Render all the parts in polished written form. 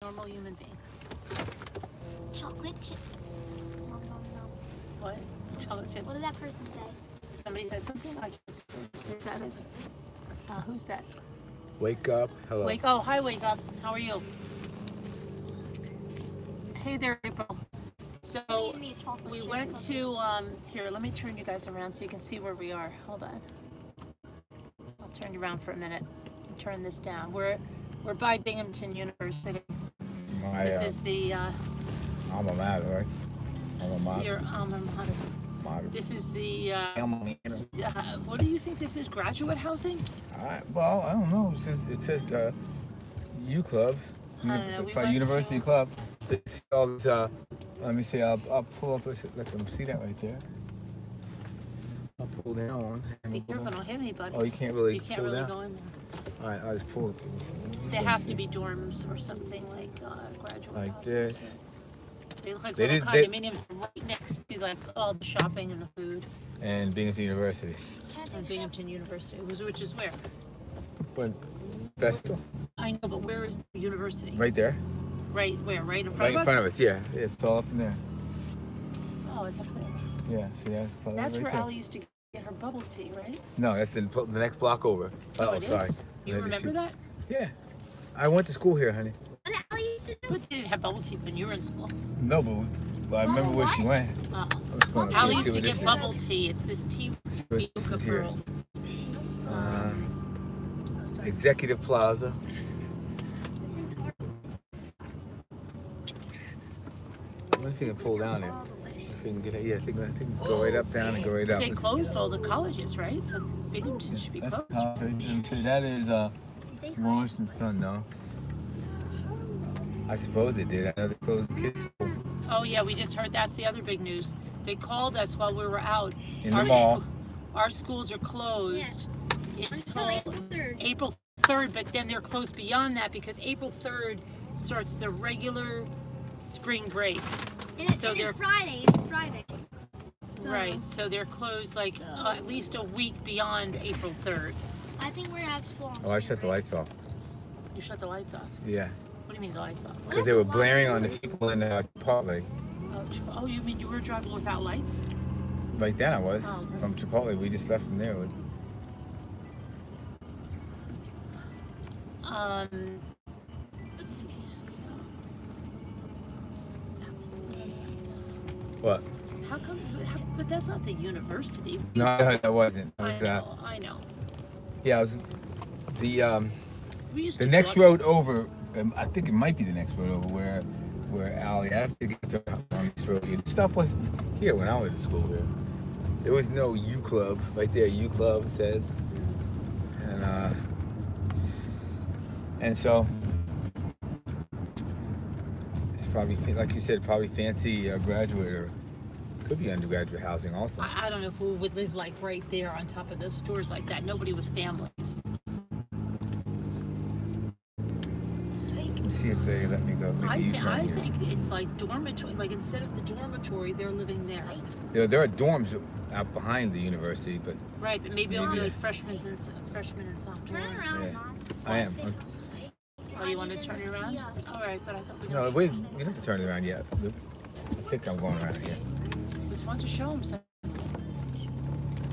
normal human being. Chocolate chip. Nom, nom, nom. What? Chocolate chips. What did that person say? Somebody said something. I can't see who that is. Who's that? Wake up. Hello. Oh, hi, Wake Up. How are you? Hey there, April. So we went to here. Let me turn you guys around so you can see where we are. Hold on. I'll turn you around for a minute and turn this down. We're by Binghamton University. This is the alma mater, right? Alma mater. Your alma mater. This is the what do you think this is? Graduate housing? Well, I don't know. It says U Club. University Club. It's all this, let me see. I'll pull up. Let them see that right there. I'll pull down one. Be careful, don't hit anybody. Oh, you can't really. You can't really go in there. All right, I'll just pull it. They have to be dorms or something like graduate like housing. this. They look like little condominiums right next to like all the shopping and the food. And Binghamton University. And Binghamton University, which is where? But Festival. I know, but where is the university? Right there. Right where? Right in front right of us? Right in front of us, yeah. It's all up in there. Oh, it's up there. Yeah, see that's probably That's right where there. Allie used to get her bubble tea, right? No, that's the next block over. Oh, it sorry. is? You remember that? Yeah. I went to school here, honey. What did Allie used to do? But they didn't have bubble tea when you were in school. No, but I remember where she went. Allie used to get bubble tea. It's this tea with Yucca pearls. Executive Plaza. I wonder if you can pull down there. If you can get it, yeah, I think go right up, down, and go right up. They closed all the colleges, right? So Binghamton should be closed. That is Morris and Son, no? I suppose they did. I know they closed the kids' school. Oh yeah, we just heard that's the other big news. They called us while we were out. In the mall. Our schools are closed until April 3rd, but then they're closed beyond that because April 3rd starts the regular spring break. It's Friday. It's Friday. So, right. So they're closed at least a week beyond April 3rd. I think we're gonna have school on I shut the lights off. You shut the lights off? Yeah. What do you mean the lights off? Because they were blaring on the people in Chipotle. Oh, you mean you were driving without lights? Right then I was. Oh, okay. From Chipotle. We just left from there. Let's see. What? How come? But that's not the university. No, that wasn't. I know. Yeah, it was We used the to next road over. I think it might be the next road over where Allie. I have to get to on this road. The stuff was here when I went to school here. There was no U Club right there. U Club it says, and so it's probably like you said, probably fancy graduate or could be undergraduate housing also. I don't know who would live like right there on top of those stores like that. Nobody with families. See if they let me go. I think it's like dormitory. Like instead of the dormitory, they're living there. There are dorms out behind the university, but right, but maybe only like freshmen and sophomores. Turn around, yeah. Mom. I am. Oh, you want to turn it around? All right, but I thought we. No, wait. We don't have to turn it around yet. I think I'm going around here. Just want to show them something.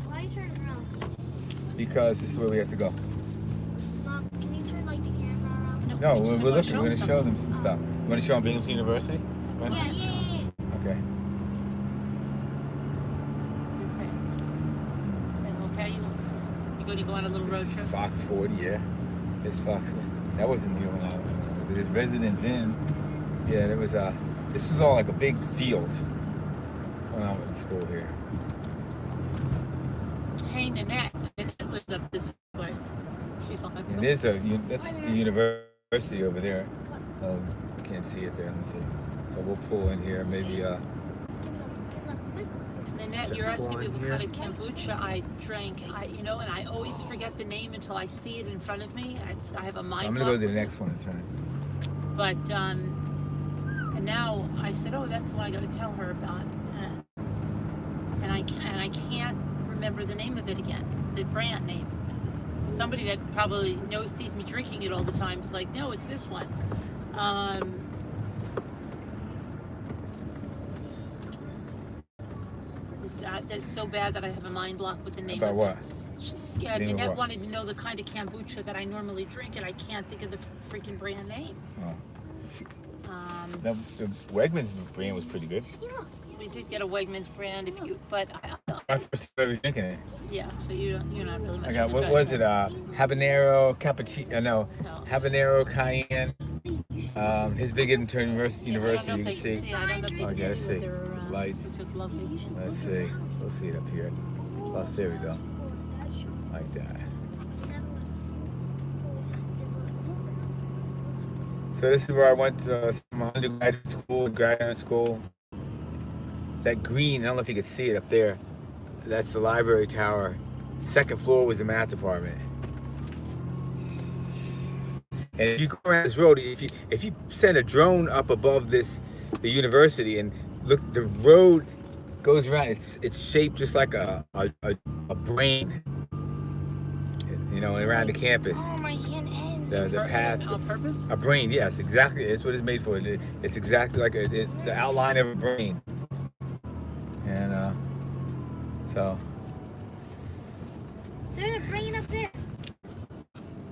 Why are you turning around? Because this is where we have to go. Mom, can you turn like the camera around? No, we're looking. We're going to show them some stuff. You want to show them Binghamton University? Yeah. Okay. You saying okay? You going to go on a little road trip? Fox 40, yeah. It's Fox. That wasn't here when I was. It is Residence Inn. Yeah, there was this was all like a big field when I went to school here. Hey, Nanette lives up this way. She's on. And there's that's the university over there. Can't see it there. Let me see. So we'll pull in here, maybe. Nanette, you're asking me what kind of kombucha I drank. And I always forget the name until I see it in front of me. I have a mind. I'm gonna go to the next one this time. But and now I said, oh, that's the one I got to tell her about. And I can't remember the name of it again. The brand name. Somebody that probably sees me drinking it all the time is like, no, it's this one. This is so bad that I have a mind block with the name About of what? it. Yeah, Name of Annette what? wanted to know the kind of kombucha that I normally drink, and I can't think of the freaking brand name. Oh. The Wegmans brand was pretty good. We did get a Wegmans brand, but I first started drinking it. yeah. So you're not really much. I got, of a what guy. was it? Habanero cappuccino. No, habanero cayenne. His big university. You can see. I don't know Oh, if yeah, you let's can see. see what their, Lights. which look lovely. Let's see. We'll see it up here. So there we go. Like that. So this is where I went to my undergraduate school, graduate school. That green, I don't know if you can see it up there. That's the library tower. Second floor was the math department. And if you go around this road, if you send a drone up above the university and look, the road goes around. It's shaped just like a brain, you know, around the campus. Oh, my hand ends. The path. On purpose? A brain, yes, exactly. It's what it's made for. It's exactly like it's the outline of a brain. And so. There's a brain up there.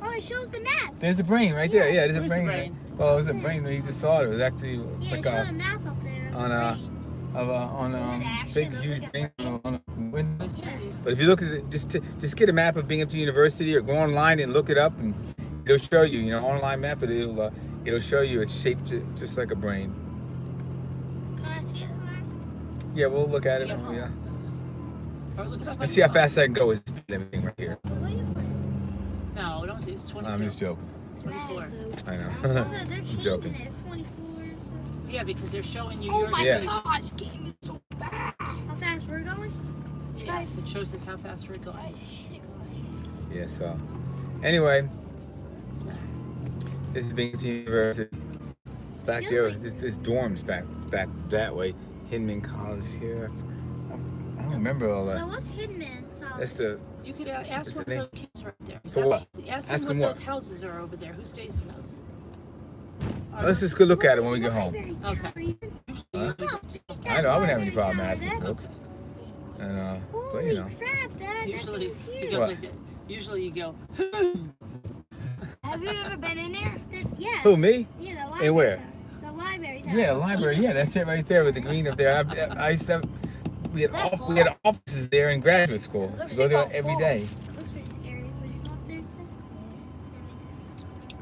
Oh, it shows the map. There's the brain right there. Yeah, there's a Where's the brain. brain? Well, it was a brain when you just saw it. It was actually Yeah, like it showed a map up there. on a big huge brain on a window. But if you look at it, just get a map of Binghamton University or go online and look it up, and it'll show you. You know, online map, but it'll show you it's shaped just like a brain. Can I see it? Yeah, we'll look at it. Yeah. Yeah. Or look it up on Let's see how your phone. fast I can go with this everything right here. No, don't do it. It's 22. I'm just joking. 24. I know. Oh, they're changing joking. it. It's 24. Yeah, because they're showing you Oh your my Yeah. gosh, game is so bad. How fast we're going? Yeah, it shows us how fast we're going. Yeah. So, anyway, So, this is Binghamton University. Back there, this dorms back that way. Hinman College here. I don't remember all So that. what's Hidman? That's the. you could ask What's one the of those kids right there. Is For that what? Ask Ask them them what what? those houses are over there. Who stays in those? Let's just go look at it when we get home. Okay. Huh? I know I wouldn't have any problem asking folks. And but you know. Holy crap, Dad, Usually, that thing's you huge. go What? like that. Usually you go. Have you ever been in there? Yeah. Who, me? Yeah, the library. And where? tower. The library. tower. Yeah, the library. Yeah, that's it right there with the green up there. I used to. We had offices there in graduate school. Looks We go there like a every fall. day. It looks pretty scary. Would you go up there?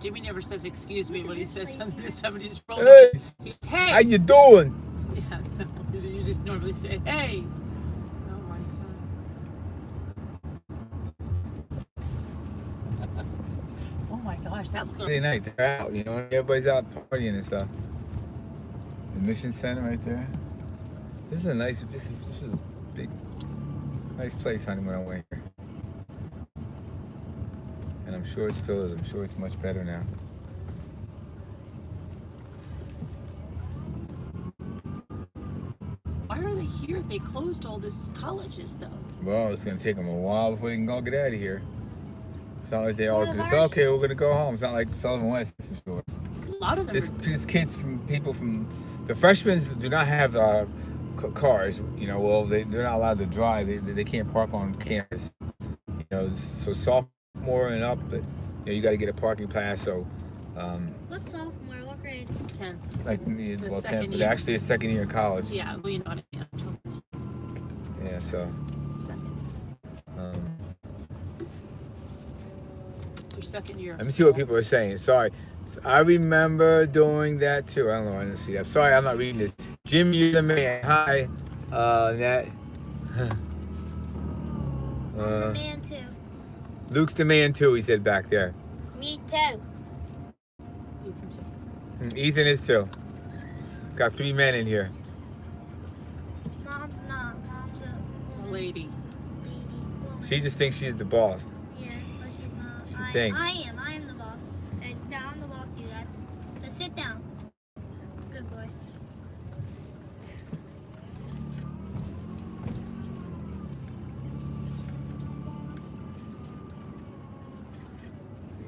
Jimmy never says excuse me when he says something to somebody. Just rolls Hey, He goes, hey. how you doing? Yeah, no, you just normally say, hey. Oh my god. Oh my gosh, that looks Friday night, they're out, you know, everybody's out partying and stuff. The Mission Center right there. This is a nice, this is a big, nice place, honey, when I went here. And I'm sure it still is. I'm sure it's much better now. Why are they here? They closed all these colleges though. Well, it's gonna take them a while before they can all get out of here. It's not like they all just, okay, we're gonna go home. It's not like Sullivan West, for sure. A lot of them It's kids people from, the freshmen do not have cars, you know, well, they're not allowed to drive. They can't park on campus. You know, so sophomore and up, but you know, you got to get a parking pass. So, What's sophomore? What grade? 10. like, well, 10, second but year. actually a second year in college. Yeah, well, you know what I mean. Yeah, so, Second. Your second year. let me see what people are saying. Sorry. So I remember doing that too. I don't know. I didn't see that. Sorry, I'm not reading this. Jim, you're the man. Hi, Nat. The man too. Luke's the man too, he said back there. Me too. Ethan too. Ethan is too. Got 3 men in here. Mom's not. Mom's a Lady. woman. She just thinks she's the boss. Yeah, but she's not. She thinks. I am. I am the boss. I'm the boss, you guys. Now sit down. Good boy.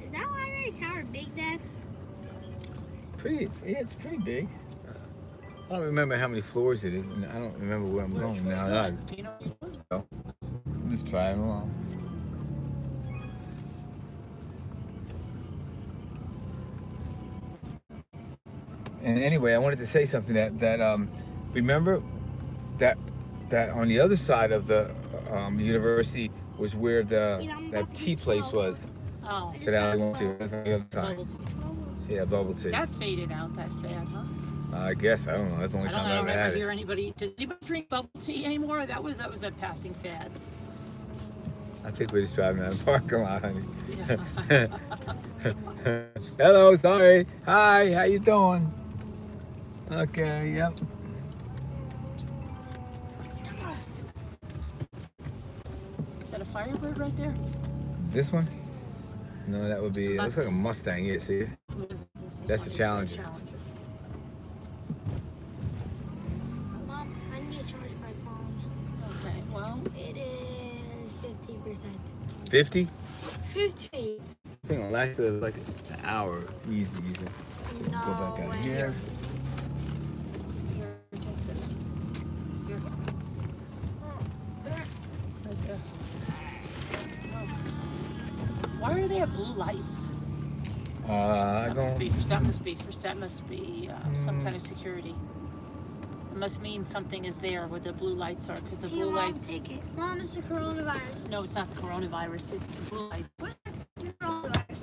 Is that library tower big, Dad? It's pretty big. I don't remember how many floors it is, and I don't remember where I'm going now. I'm just trying along. And anyway, I wanted to say something that remember that on the other side of the university was where that tea place was. Oh. That I went to. That's on the other side. Bubble tea. Yeah, bubble tea. That faded out that fad, huh? I guess I don't know. That's the only time I don't ever had ever it. hear anybody. Does anybody drink bubble tea anymore? That was a passing fad. I think we're just driving out of the parking lot, honey. Yeah. Hello, sorry. Hi, how you doing? Okay, yep. Is that a Firebird right there? This one? No, that would be. It looks like a Mustang. Yeah, see? That's the Challenger. Mom, I need to charge my phone. Okay, well. It is 50%. 50? 50. I think it'll last like an hour. Easy. No Go back out way. here. Here, take this. Here. Right there. Why do they have blue lights? I don't. That must be some kind of security. It must mean something is there where the blue lights are, because the Here, blue Mom, lights. take it. Mom, it's the coronavirus. No, it's not the coronavirus. It's the blue lights. What's the coronavirus?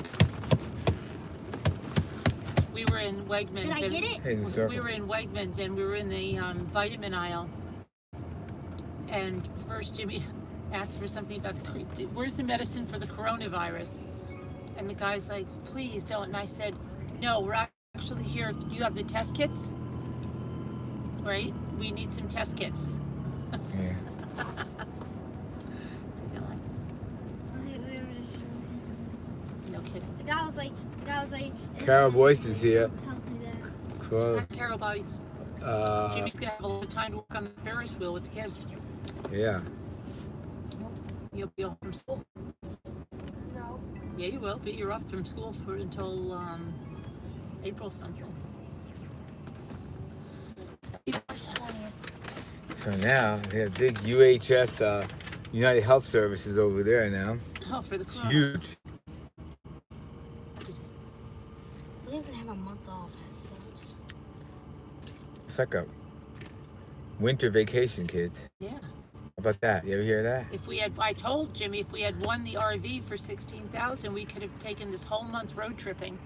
We were in Wegmans. Did I get it? Hey, the circle. We were in Wegmans and we were in the vitamin aisle. And first Jimmy asked for something about where's the medicine for the coronavirus? And the guy's like, please don't. And I said, no, we're actually here. You have the test kits? Right? We need some test kits. Yeah. No kidding. The guy was like, Carol Boyce is here. Tell me that. Cool. Carol Boyce. Jimmy's gonna have a lot of time to work on the Ferris wheel with the kids. Yeah. You'll be off from school. No. Yeah, you will, but you're off from school until April something. So now they have big UHS, United Health Services over there now. Oh, for the It's corona. huge. We don't even have a month off. It's like a winter vacation, kids. Yeah. How about that? You ever hear that? I told Jimmy if we had won the RV for $16,000, we could have taken this whole month road tripping.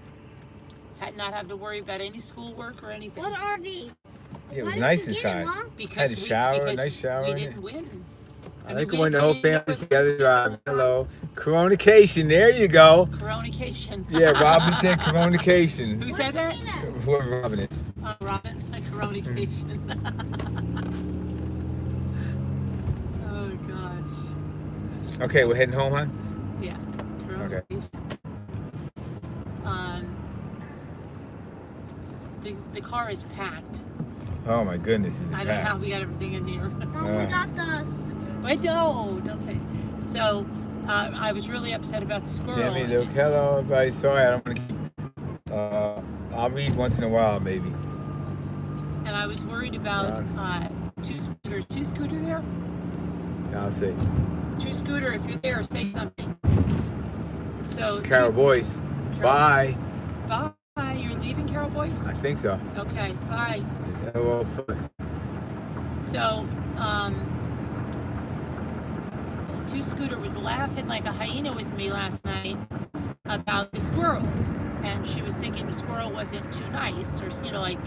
Had not have to worry about any schoolwork or anything. What RV? Yeah, it was Why nice did you get it, inside. Mom? Because Had a shower, because nice shower we in it. didn't win. I think when the whole family together driving. Hello. Coronication. There you go. Coronication. Yeah, Robin said coronication. Who said that? Whoever Robin is. Robin. Coronication. Oh gosh. Okay, we're heading home, huh? Yeah. Okay. The car is packed. Oh my goodness, is it I don't know packed? how we got everything in here. Mom, we got the. Wait, no, don't say. So, I was really upset about the squirrel. Jimmy, look, hello, everybody. Sorry, I don't want to keep. I'll read once in a while, maybe. And I was worried about Two Scooter there? I'll see. Two Scooter, if you're there, say something. So. Carol Boyce. Bye. Bye. You're leaving, Carol Boyce? I think so. Okay, bye. Well, So, Two Scooter was laughing like a hyena with me last night about the squirrel, and she was thinking the squirrel wasn't too nice, or like.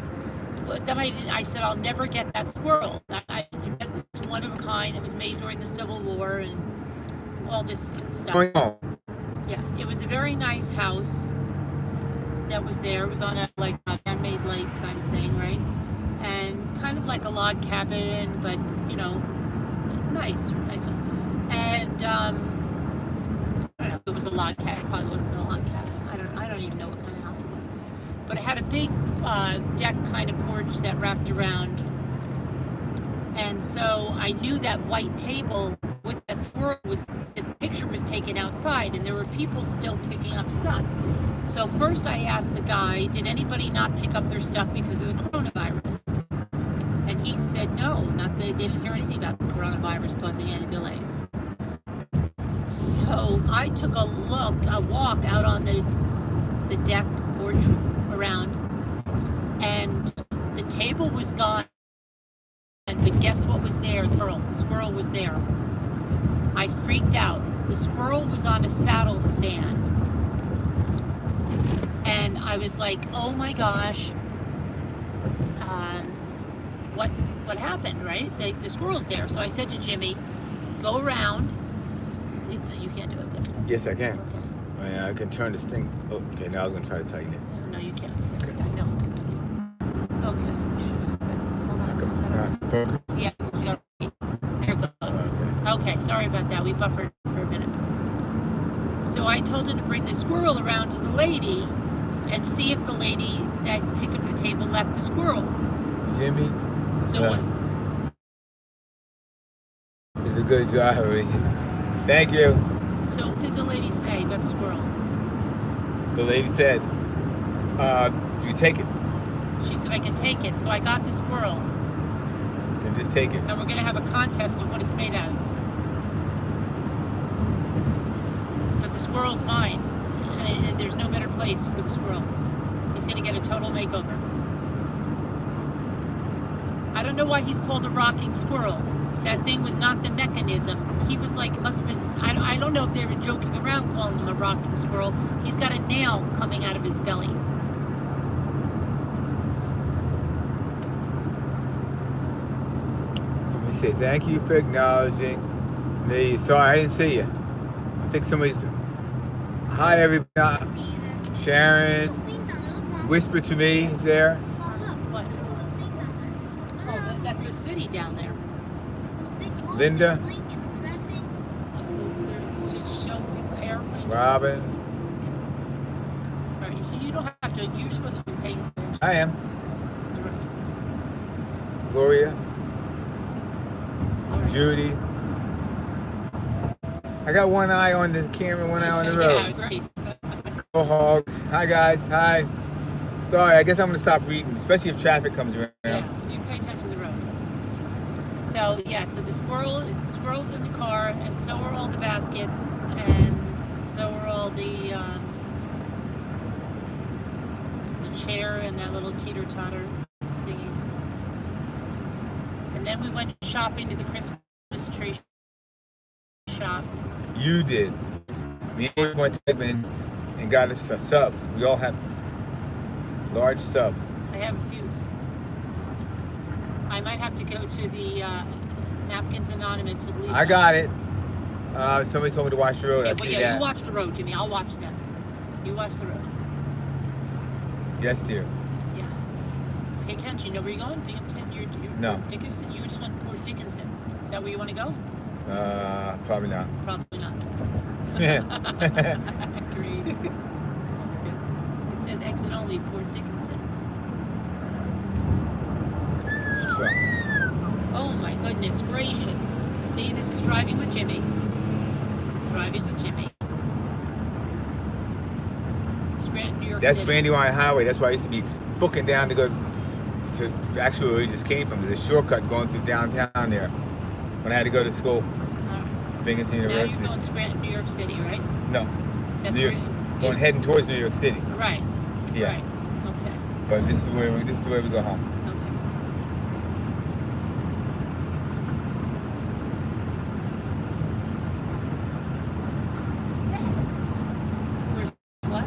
But then I said I'll never get that squirrel. It's one of a kind. It was made during the Civil War and all this stuff. Yeah, it was a very nice house that was there. It was on a man-made lake kind of thing, right? And kind of like a log cabin, but nice one. And I don't know if it was a log cabin. It probably wasn't a log cabin. I don't even know what kind of house it was. But it had a big deck kind of porch that wrapped around. And so I knew that white table with that the picture was taken outside, and there were people still picking up stuff. So first I asked the guy, did anybody not pick up their stuff because of the coronavirus? And he said no, they didn't hear anything about the coronavirus causing any delays. So I took a walk out on the deck porch around, and the table was gone. But guess what was there? The squirrel was there. I freaked out. The squirrel was on a saddle stand. And I was like, oh my gosh, what happened, right? The squirrel's there. So I said to Jimmy, go around. You can't do it there. Yes, I can. Okay. I can turn this thing. Oh, okay, now I was going to try to tighten it. No, you can't. Okay. No, it's okay. Okay. How come it's not focused? Yeah, because you got there it goes. Okay, sorry about that. We buffered for a minute. So I told her to bring the squirrel around to the lady and see if the lady that picked up the table left the squirrel. Jimmy So is a good driver. Thank you. So what did the lady say about the squirrel? The lady said, you take it. She said I can take it. So I got the squirrel. So just take it. And we're going to have a contest of what it's made out of. But the squirrel's mine. And there's no better place for the squirrel. He's going to get a total makeover. I don't know why he's called a rocking squirrel. That thing was not the mechanism. He was like, must have been, I don't know if they were joking around calling him a rocking squirrel. He's got a nail coming out of his belly. Let me say thank you for acknowledging me. Sorry, I didn't see you. I think somebody's. Hi, everybody. Sharon. Whisper to me there. What? Oh, that's the city down there. Linda. It's just show people airplanes. Robin. All right, you don't have to. You're supposed to be paying attention. I am. All right. Gloria. All right. Judy. I got one eye on the camera, one eye on the road. Yeah, great. Go Hogs. Hi, guys. Hi. Sorry, I guess I'm going to stop reading, especially if traffic comes around. Yeah, you pay attention to the road. So yeah, so the squirrel's in the car, and so are all the baskets, and so are all the chair and that little teeter-totter thingy. And then we went shopping to the Christmas tree shop. You did. We went to Wegmans and got us a sub. We all have large sub. I have a few. I might have to go to the Napkins Anonymous with Lisa. I got it. Somebody told me to watch the road. Okay, I well, see yeah, that. you watch the road, Jimmy. I'll watch them. You watch the road. Yes, dear. Yeah. Pay attention. You know where you're going? Binghamton? You're No. Port Dickinson? You just went to Port Dickinson. Is that where you want to go? Probably not. Probably not. Yeah. Agreed. That's good. It says exit only, Port Dickinson. Oh my goodness gracious. See, this is driving with Jimmy. Driving with Jimmy. Scranton, New York That's City. Brandywine Highway. That's why I used to be booking down to go to actually where we just came from. There's a shortcut going through downtown there when I had to go to school. To Binghamton Now University. you're going Scranton, New York City, right? No. That's New York, where heading towards New York City. Right. Yeah. Right. Okay. But this is the way we go home. Okay. Where's what?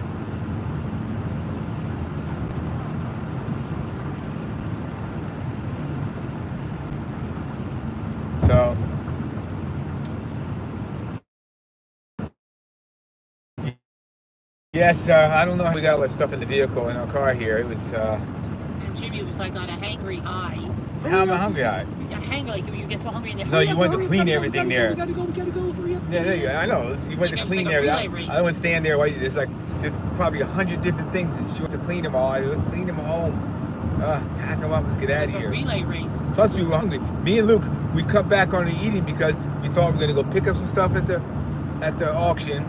So yes, I don't know how we got all that stuff in the vehicle in our car here. It was And Jimmy was like on a hangry high. how am I hungry? A hang like you get so hungry in there. No, you wanted to clean everything there. We gotta go, hurry up. Yeah, there you go. I know. You went to It's clean like a everything. relay race. I don't want to stand there while there's probably 100 different things and she wants to clean them all. I clean them all. Pack them up. Let's get out of Like a here. relay race. Plus, we were hungry. Me and Luke, we cut back on the eating because we thought we were gonna go pick up some stuff at the auction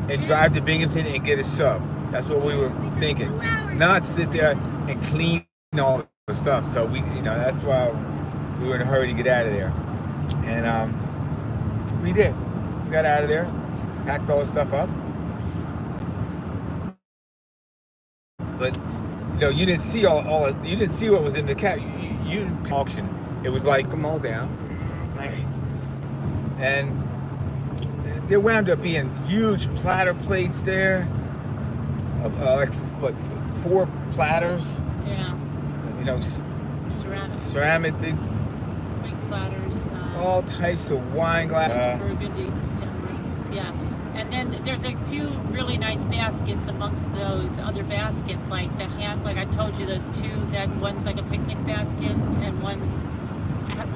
and drive to Binghamton and get a sub. That's what we were thinking. Not sit there and clean all the stuff. So that's why we were in a hurry to get out of there. And we did. We got out of there, packed all the stuff up. But you didn't see you didn't see what was in the cab. You didn't auction. It was like, come all down. And there wound up being huge platter plates there. Of like what, 4 platters? Yeah. Ceramic big platters. All types of wine glasses. Burgundy, yeah. And then there's a few really nice baskets amongst those other baskets, like like I told you, those 2. That one's like a picnic basket, and one's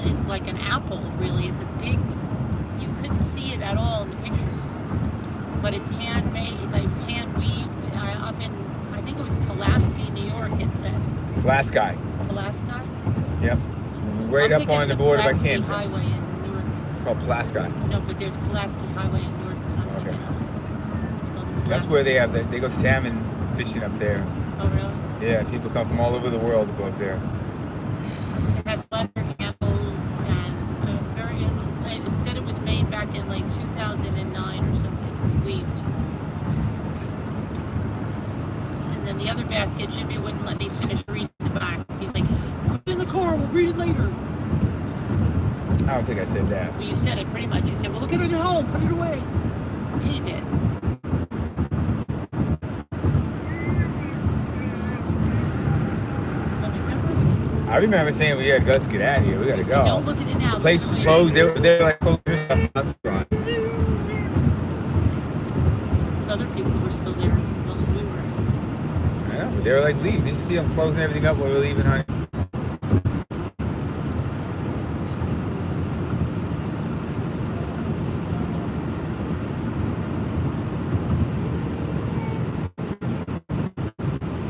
is like an apple. Really, it's a big. You couldn't see it at all in the pictures, but it's handmade. Like it was hand weaved up in, I think it was Pulaski, New York. It said. Pulaski. Pulaski. Yep. It's right up on the border by Canada. Highway in Newark. It's called Pulaski. No, but there's Pulaski Highway in Newark. Okay. That's where they go salmon fishing up there. Oh, really? Yeah, people come from all over the world to go up there. It has leather handles and it said it was made back in like 2009 or something, weaved. And then the other basket, Jimmy wouldn't let me finish reading the back. He's like, put it in the car, we'll read it later. I don't think I said that. Well, you said it pretty much. You said, well, look at it at home, put it away. Yeah, you did. Don't you remember? I remember saying we had to get out of here. We gotta go. Don't look at it now. The place was closed. They were like closed. Other people were still there as long as we were. I know, but they were like leaving. Did you see them closing everything up while we were leaving, honey?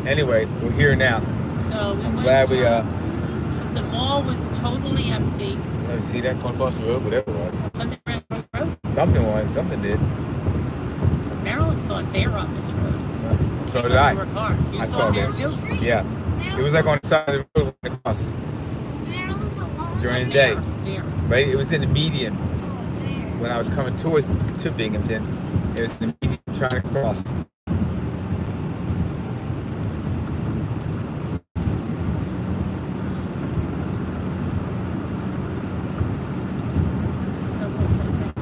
Anyway, we're here now. So we I'm went glad we the mall was totally empty. Let me see that going across the road, whatever it was. Something ran across the road. Something did. Marilyn saw a bear on this road. So did I. You I saw a bear it. too? Yeah. It was like on the side of the road when across during the day. Bear. Right? It was in the median when I was coming to Binghamton. It was in the median trying to cross.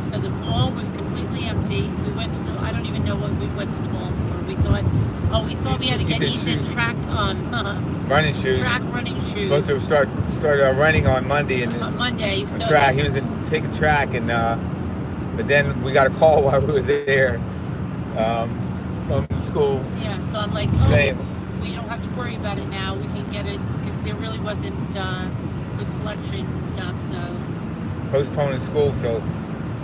So the mall was completely empty. We went to I don't even know what we went to the mall for. We thought we had to get Ethan track running shoes. Track running shoes. Supposed to start running on Monday on Monday. So track. He was taking track, and but then we got a call while we were there from school. Yeah, so I'm like, we don't have to worry about it now. We can get it because there really wasn't good selection and stuff. So postponing school till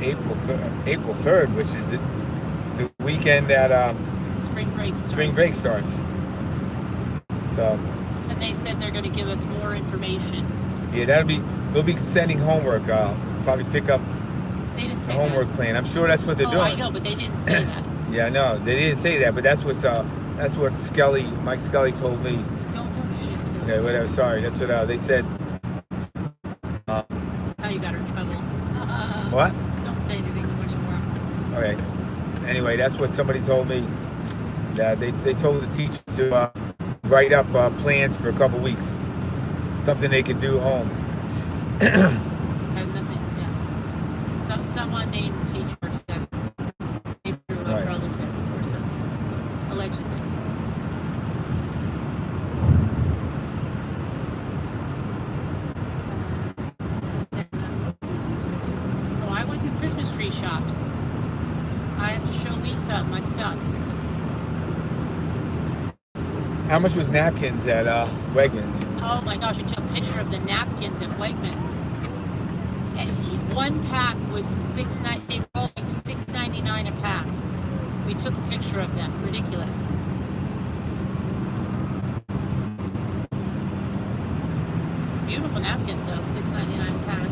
April 3rd, which is the weekend that spring break starts. So. And they said they're going to give us more information. Yeah, they'll be sending homework. Probably pick up they didn't say the homework plan. I'm sure that's what they're doing. I know, but they didn't say that. Yeah, no, they didn't say that, but that's what Mike Scully told me. Don't shit. Okay, whatever. Sorry, that's what they said. How you got her in trouble? What? Don't say anything anymore. Okay. Anyway, that's what somebody told me. They told the teachers to write up plans for a couple weeks, something they can do home. Had nothing. Yeah. Someone named teacher said maybe a relative or something, allegedly. I went to the Christmas tree shops. I have to show Lisa my stuff. How much was napkins at Wegmans? Oh my gosh, we took a picture of the napkins at Wegmans. And one pack was $6.99. They were all like $6.99 a pack. We took a picture of them. Ridiculous. Beautiful napkins though, $6.99 a pack.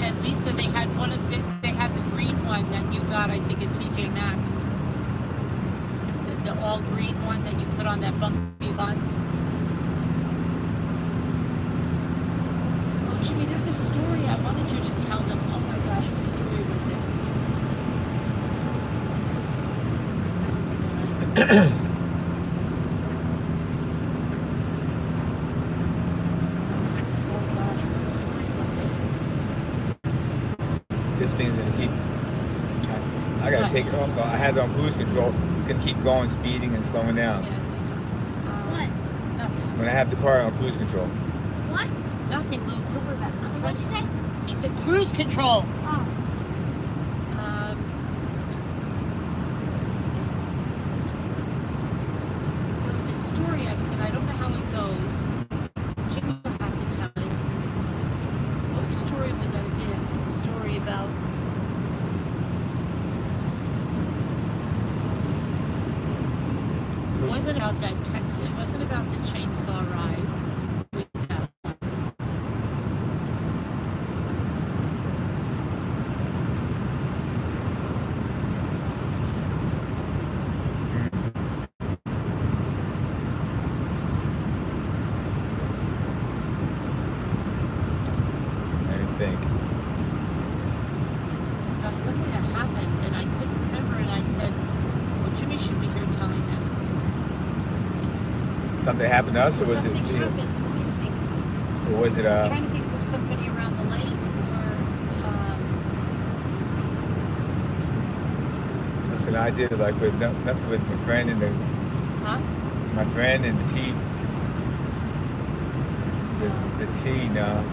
And Lisa, they had they had the green one that you got, I think, at TJ Maxx. The all green one that you put on that Bumblebee buzz. Oh, Jimmy, there's a story I wanted you to tell them. Oh my gosh, what story was it? This thing's gonna keep. I gotta take it off. I had it on cruise control. It's gonna keep going, speeding and slowing down. Yeah, take it off. What? Nothing. When I have the car on cruise control. What? Nothing, Luke. Don't worry about nothing. What'd you say? He said cruise control. Oh. Let's see. There was a story I said. I don't know how it goes. Jimmy will have to tell me. What story would that have been? A story about. It wasn't about that Texas. It wasn't about the chainsaw ride. It's about something that happened, and I couldn't remember. And I said, "Well, Jimmy should be here telling this." Something happened to us, or was it? Something happened. Let me think. Or was it? I'm trying to think of somebody around the lake, Listen, I did it like with nothing with my friend and my friend and the tea. The tea now.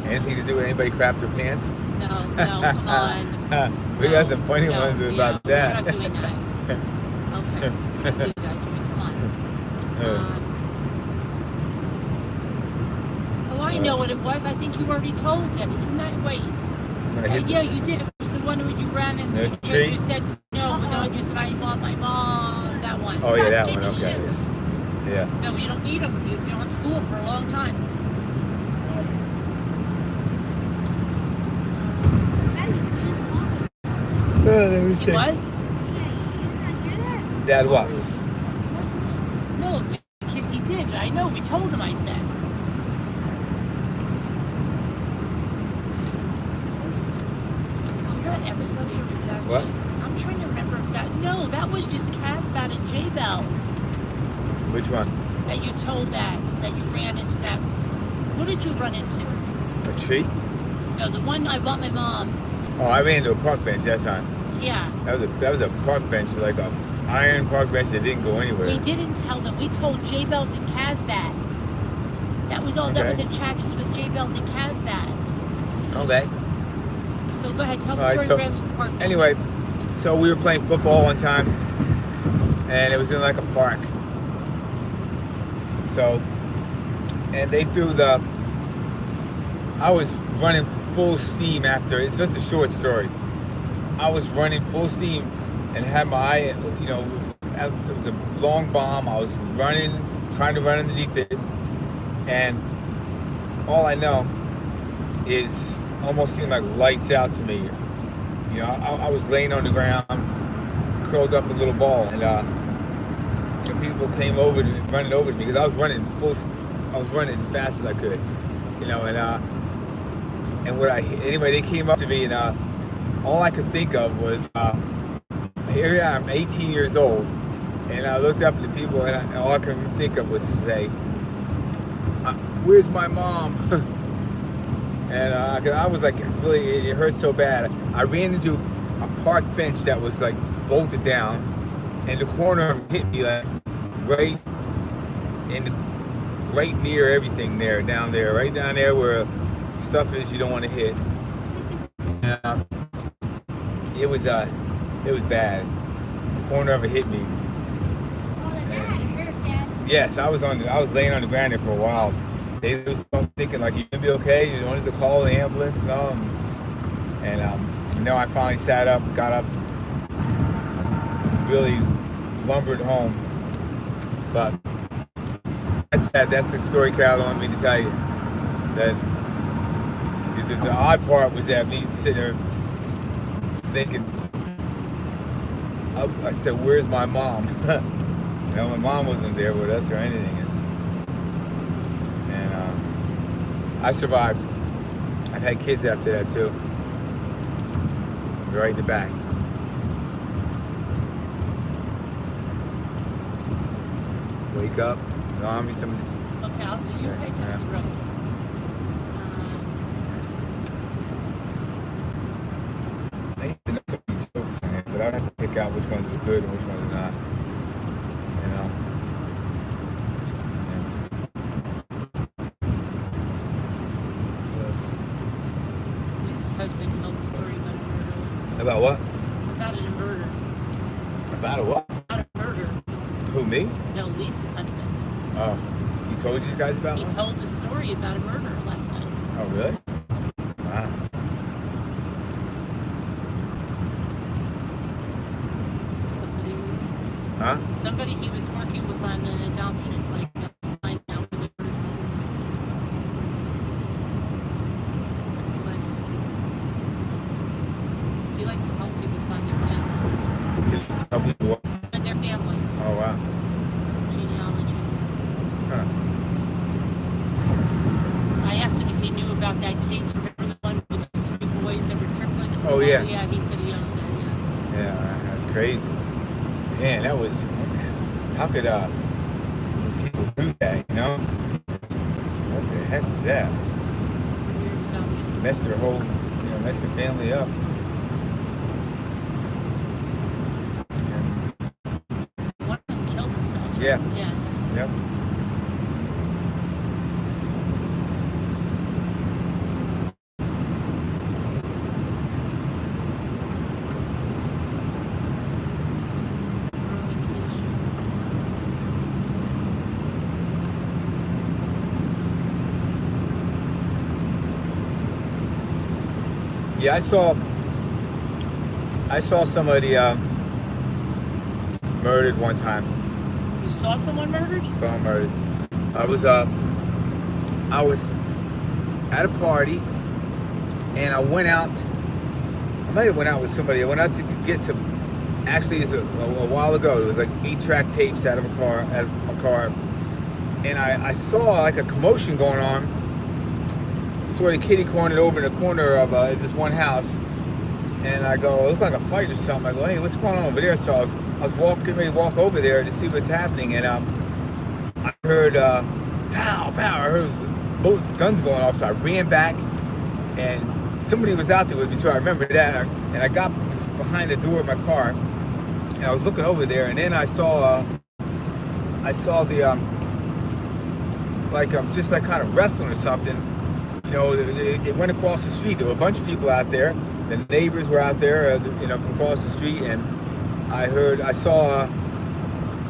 Anything to do with anybody crap their pants? No, come on. We got some funny ones about that. We're not doing that. Okay, we don't do that, Jimmy. Come on. Oh, I know what it was. I think you already told that, didn't I? Wait. Yeah, you did. It was the one where you ran in the tree. You said no. You said I want my mom. That one. Oh yeah, that one. Okay. Yeah. No, you don't need them. You don't have school for a long time. He was? Yeah, you didn't hear that? Dad, what? No, because he did. I know. We told him. I said. Was that everybody, or was that what? just? I'm trying to remember if that. No, that was just Casbat and J Bells. Which one? That you told that you ran into that. What did you run into? A tree? No, the one I bought my mom. Oh, I ran into a park bench that time. Yeah. That was a park bench, like a iron park bench that didn't go anywhere. We didn't tell them. We told J Bells and Casbat. That was all. Okay. That was a chat just with J Bells and Casbat. Okay. So go ahead, tell the story. So, the park bench. Anyway, so we were playing football one time, and it was in like a park. So, and they threw the. I was running full steam after. It's just a short story. I was running full steam and had my eye, it was a long bomb. I was running, trying to run underneath it. And all I know is almost seemed like lights out to me. I was laying on the ground, curled up a little ball. And people came running over to me because I was running as fast as I could. Anyway, they came up to me, and all I could think of was, here I am, 18 years old, and I looked up at the people, and all I could think of was to say, "Where's my mom?" And 'cause I was like, really, it hurt so bad. I ran into a park bench that was like bolted down, and the corner hit me like right near everything there, right down there where stuff is you don't want to hit. It was bad. The corner of it hit me. Oh, that hurt, Dad. Yes, I was laying on the ground there for a while. They was thinking like, "You gonna be okay? You want us to call the ambulance?" And I finally sat up, got up, really lumbered home. But that's the story Carol wanted me to tell you. That the odd part was that me sitting there thinking, I said, "Where's my mom?" My mom wasn't there with us or anything. And I survived. I've had kids after that too. Right in the back. Wake up. No, I mean somebody's. Okay, I'll do your page up the road. I used to know so many jokes in it, but I'd have to pick out which ones were good and which ones were not. Lisa's husband told the story about a murder. About what? About a murder. About a what? About a murder. Who, me? No, Lisa's husband. Oh, he told you guys about He one? told a story about a murder last night. Oh, really? Wow. Huh? Somebody he was working with on an adoption, like find out where the original is. He likes to help people find their families. Tell people what? And their families. Oh, wow. Genealogy. Huh. I asked him if he knew about that case. Remember the one with those 3 boys that were triplets? Oh, yeah. Yeah, he said he knows that, yeah. Yeah, that's crazy. Man, that was. How could people do that? You know? What the heck is that? Messed their whole, messed their family up. One of them killed themselves. Right? Yeah. Yeah. Yep. Yeah, I saw somebody murdered one time. You saw someone murdered? Saw him murdered. I was at a party, and I went out. I might have went out with somebody. I went out to get some. Actually, it's a while ago. It was like 8-track tapes out of a car, and I saw like a commotion going on. Sort of kitty cornered over in the corner of this one house, and I go, it looked like a fight or something. I go, hey, what's going on over there? So I was getting ready to walk over there to see what's happening, and I heard pow, pow. I heard both guns going off, so I ran back, and somebody was out there with me too. I remember that, and I got behind the door of my car, and I was looking over there, and then I saw the just like kind of wrestling or something. It went across the street. There were a bunch of people out there. The neighbors were out there, from across the street, and I saw.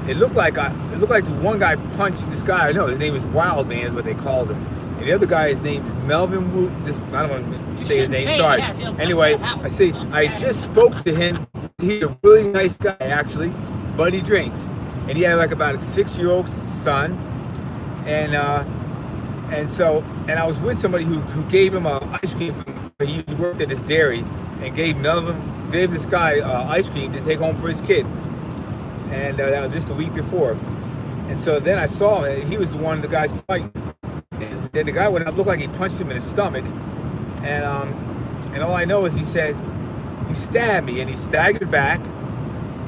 It looked like the one guy punched this guy. I know his name is Wild Man, is what they called him. And the other guy, his name is Melvin Wood. I don't want to say his name. Sorry. Anyway, I just spoke to him. He's a really nice guy, actually, but he drinks, and he had like about a 6-year-old son, and I was with somebody who gave him ice cream. He worked at this dairy and gave this guy ice cream to take home for his kid. And that was just a week before. And so then I saw he was one of the guys fighting. And then the guy went up, looked like he punched him in his stomach. And all I know is he said, he stabbed me, and he staggered back,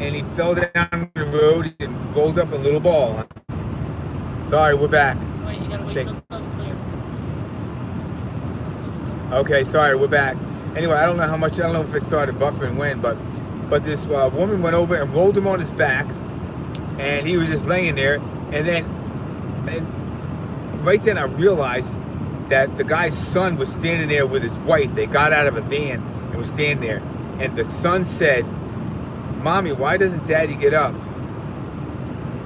and he fell down the road and rolled up a little ball. Sorry, we're back. Wait, you gotta wait till the coast clear. Okay, sorry, we're back. Anyway, I don't know if it started buffering when, but this woman went over and rolled him on his back, and he was just laying there, and right then I realized that the guy's son was standing there with his wife. They got out of a van and was standing there, and the son said, "Mommy, why doesn't Daddy get up?"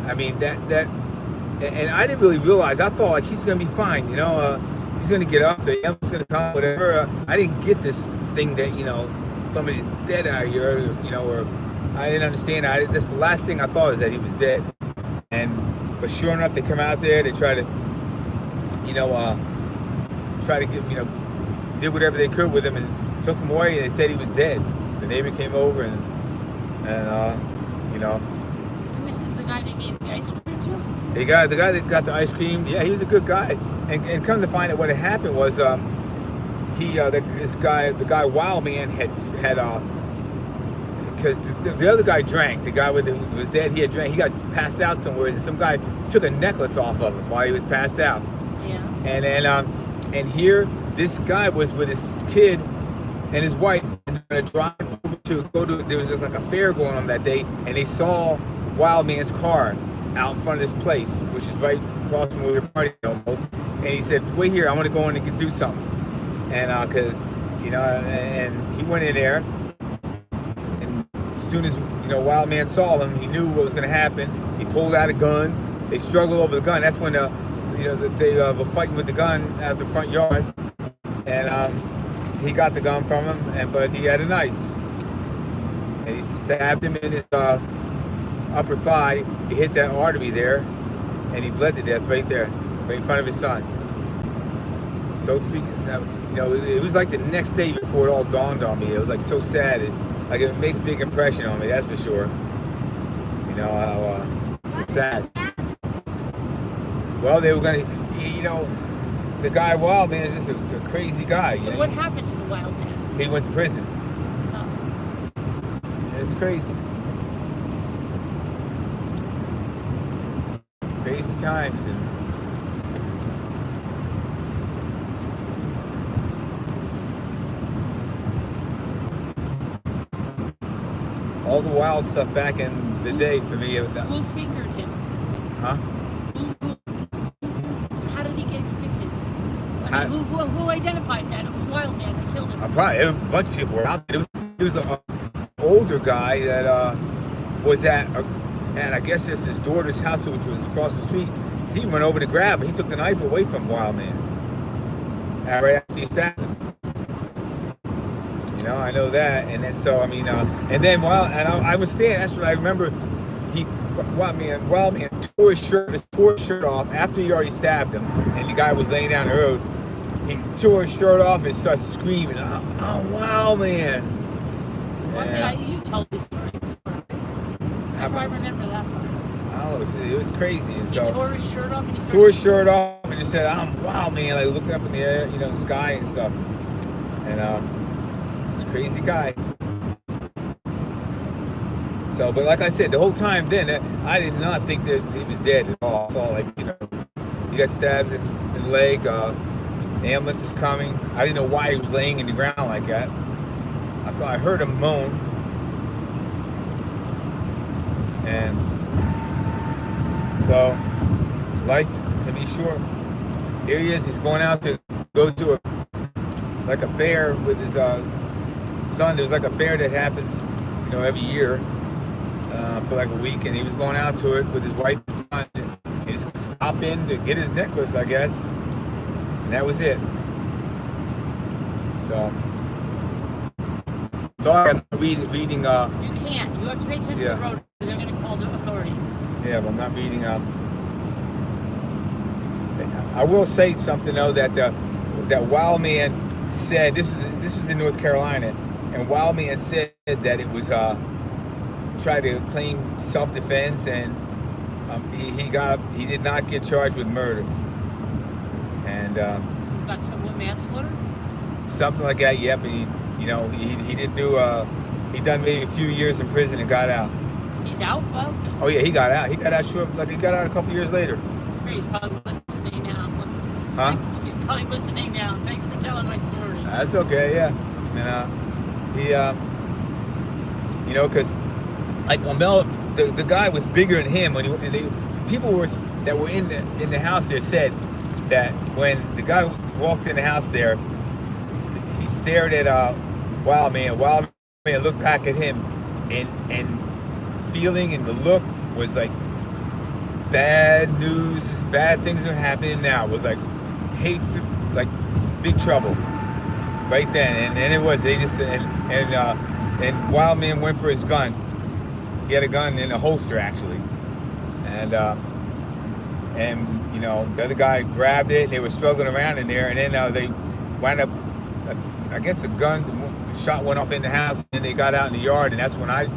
I mean, and I didn't really realize. I thought like he's gonna be fine, he's gonna get up, the ambulance gonna come, whatever. I didn't get this thing that, you know, somebody's dead out here, you know, or I didn't understand. That's the last thing I thought, is that he was dead. But sure enough, they come out there, they try to, you know, get, you know, did whatever they could with him and took him away, and they said he was dead. The neighbor came over and you know. And this is the guy they gave the ice cream to? The guy that got the ice cream, yeah, he was a good guy. And come to find out, what had happened was, the guy Wild Man had because the other guy drank. The guy who was dead, he had drank. He got passed out somewhere, and some guy took a necklace off of him while he was passed out. Yeah. And here this guy was with his kid and his wife, and they're gonna drive over to go to. There was just like a fair going on that day, and they saw Wild Man's car out in front of this place, which is right across from where we were partying almost. And he said, "Wait here, I want to go in and do something." And because you know, and he went in there. As soon as, you know, Wild Man saw him, he knew what was going to happen. He pulled out a gun. They struggled over the gun. That's when you know, they were fighting with the gun out the front yard, and he got the gun from him, but he had a knife, and he stabbed him in his upper thigh. He hit that artery there, and he bled to death right there, right in front of his son. So freaking, you know, it was like the next day before it all dawned on me. It was like so sad. Like, it made a big impression on me, that's for sure. You know, how sad. Well, they were gonna, you know, the guy Wild Man is just a crazy guy. So what happened to the Wild Man? He went to prison. Oh. It's crazy. Crazy times. And all the wild stuff back in the day for me. Who fingered him? Huh? How did he get convicted? I mean, who identified that it was Wild Man that killed him? Probably a bunch of people were out there. It was an older guy that was at I guess it's his daughter's house, which was across the street. He went over to grab him. He took the knife away from Wild Man right after he stabbed him. You know, I know that, and then so I mean, and then I was standing. That's what I remember. Wild Man tore his shirt off after he already stabbed him, and the guy was laying down the road. He tore his shirt off and started screaming, "Oh, Wild Man!" Well, yeah, you told this story before. I remember that part. Oh, it was crazy. And so he tore his shirt off, and he tore his shirt off and just said, "I'm Wild Man," like looking up in the air, you know, the sky and stuff, and this crazy guy. So, but like I said, the whole time then, I did not think that he was dead at all. I thought, like, you know, he got stabbed in the leg. The ambulance is coming. I didn't know why he was laying in the ground like that. I thought I heard him moan. And so, life can be short. Here he is. He's going out to go to a fair with his son. There's like a fair that happens, you know, every year for like a week, and he was going out to it with his wife and son. And he just stopped in to get his necklace, I guess, and that was it. So I'm reading. You can't. You have to pay attention to the road, or they're going to call the authorities. Yeah, but I'm not reading. I will say something though, that Wild Man said, this was in North Carolina, and Wild Man said that it was tried to claim self-defense, and he did not get charged with murder, and got some manslaughter, something like that. Yep, he didn't do. He done maybe a few years in prison and got out. He's out, Bob? Oh yeah, he got out. He got out short. Like he got out a couple years later. He's probably listening now. Huh? He's probably listening now. Thanks for telling my story. That's okay, yeah. And he, you know, because like Mel, the guy was bigger than him people that were in the house there said that when the guy walked in the house there, he stared at Wild Man. Wild Man looked back at him, and feeling and the look was like bad news, bad things are happening now. It was like hate, like big trouble. right then, and it was. They just and Wildman went for his gun. He had a gun in a holster actually, and you know the other guy grabbed it. They were struggling around in there, and then they wound up. I guess the shot went off in the house, and they got out in the yard, and that's when I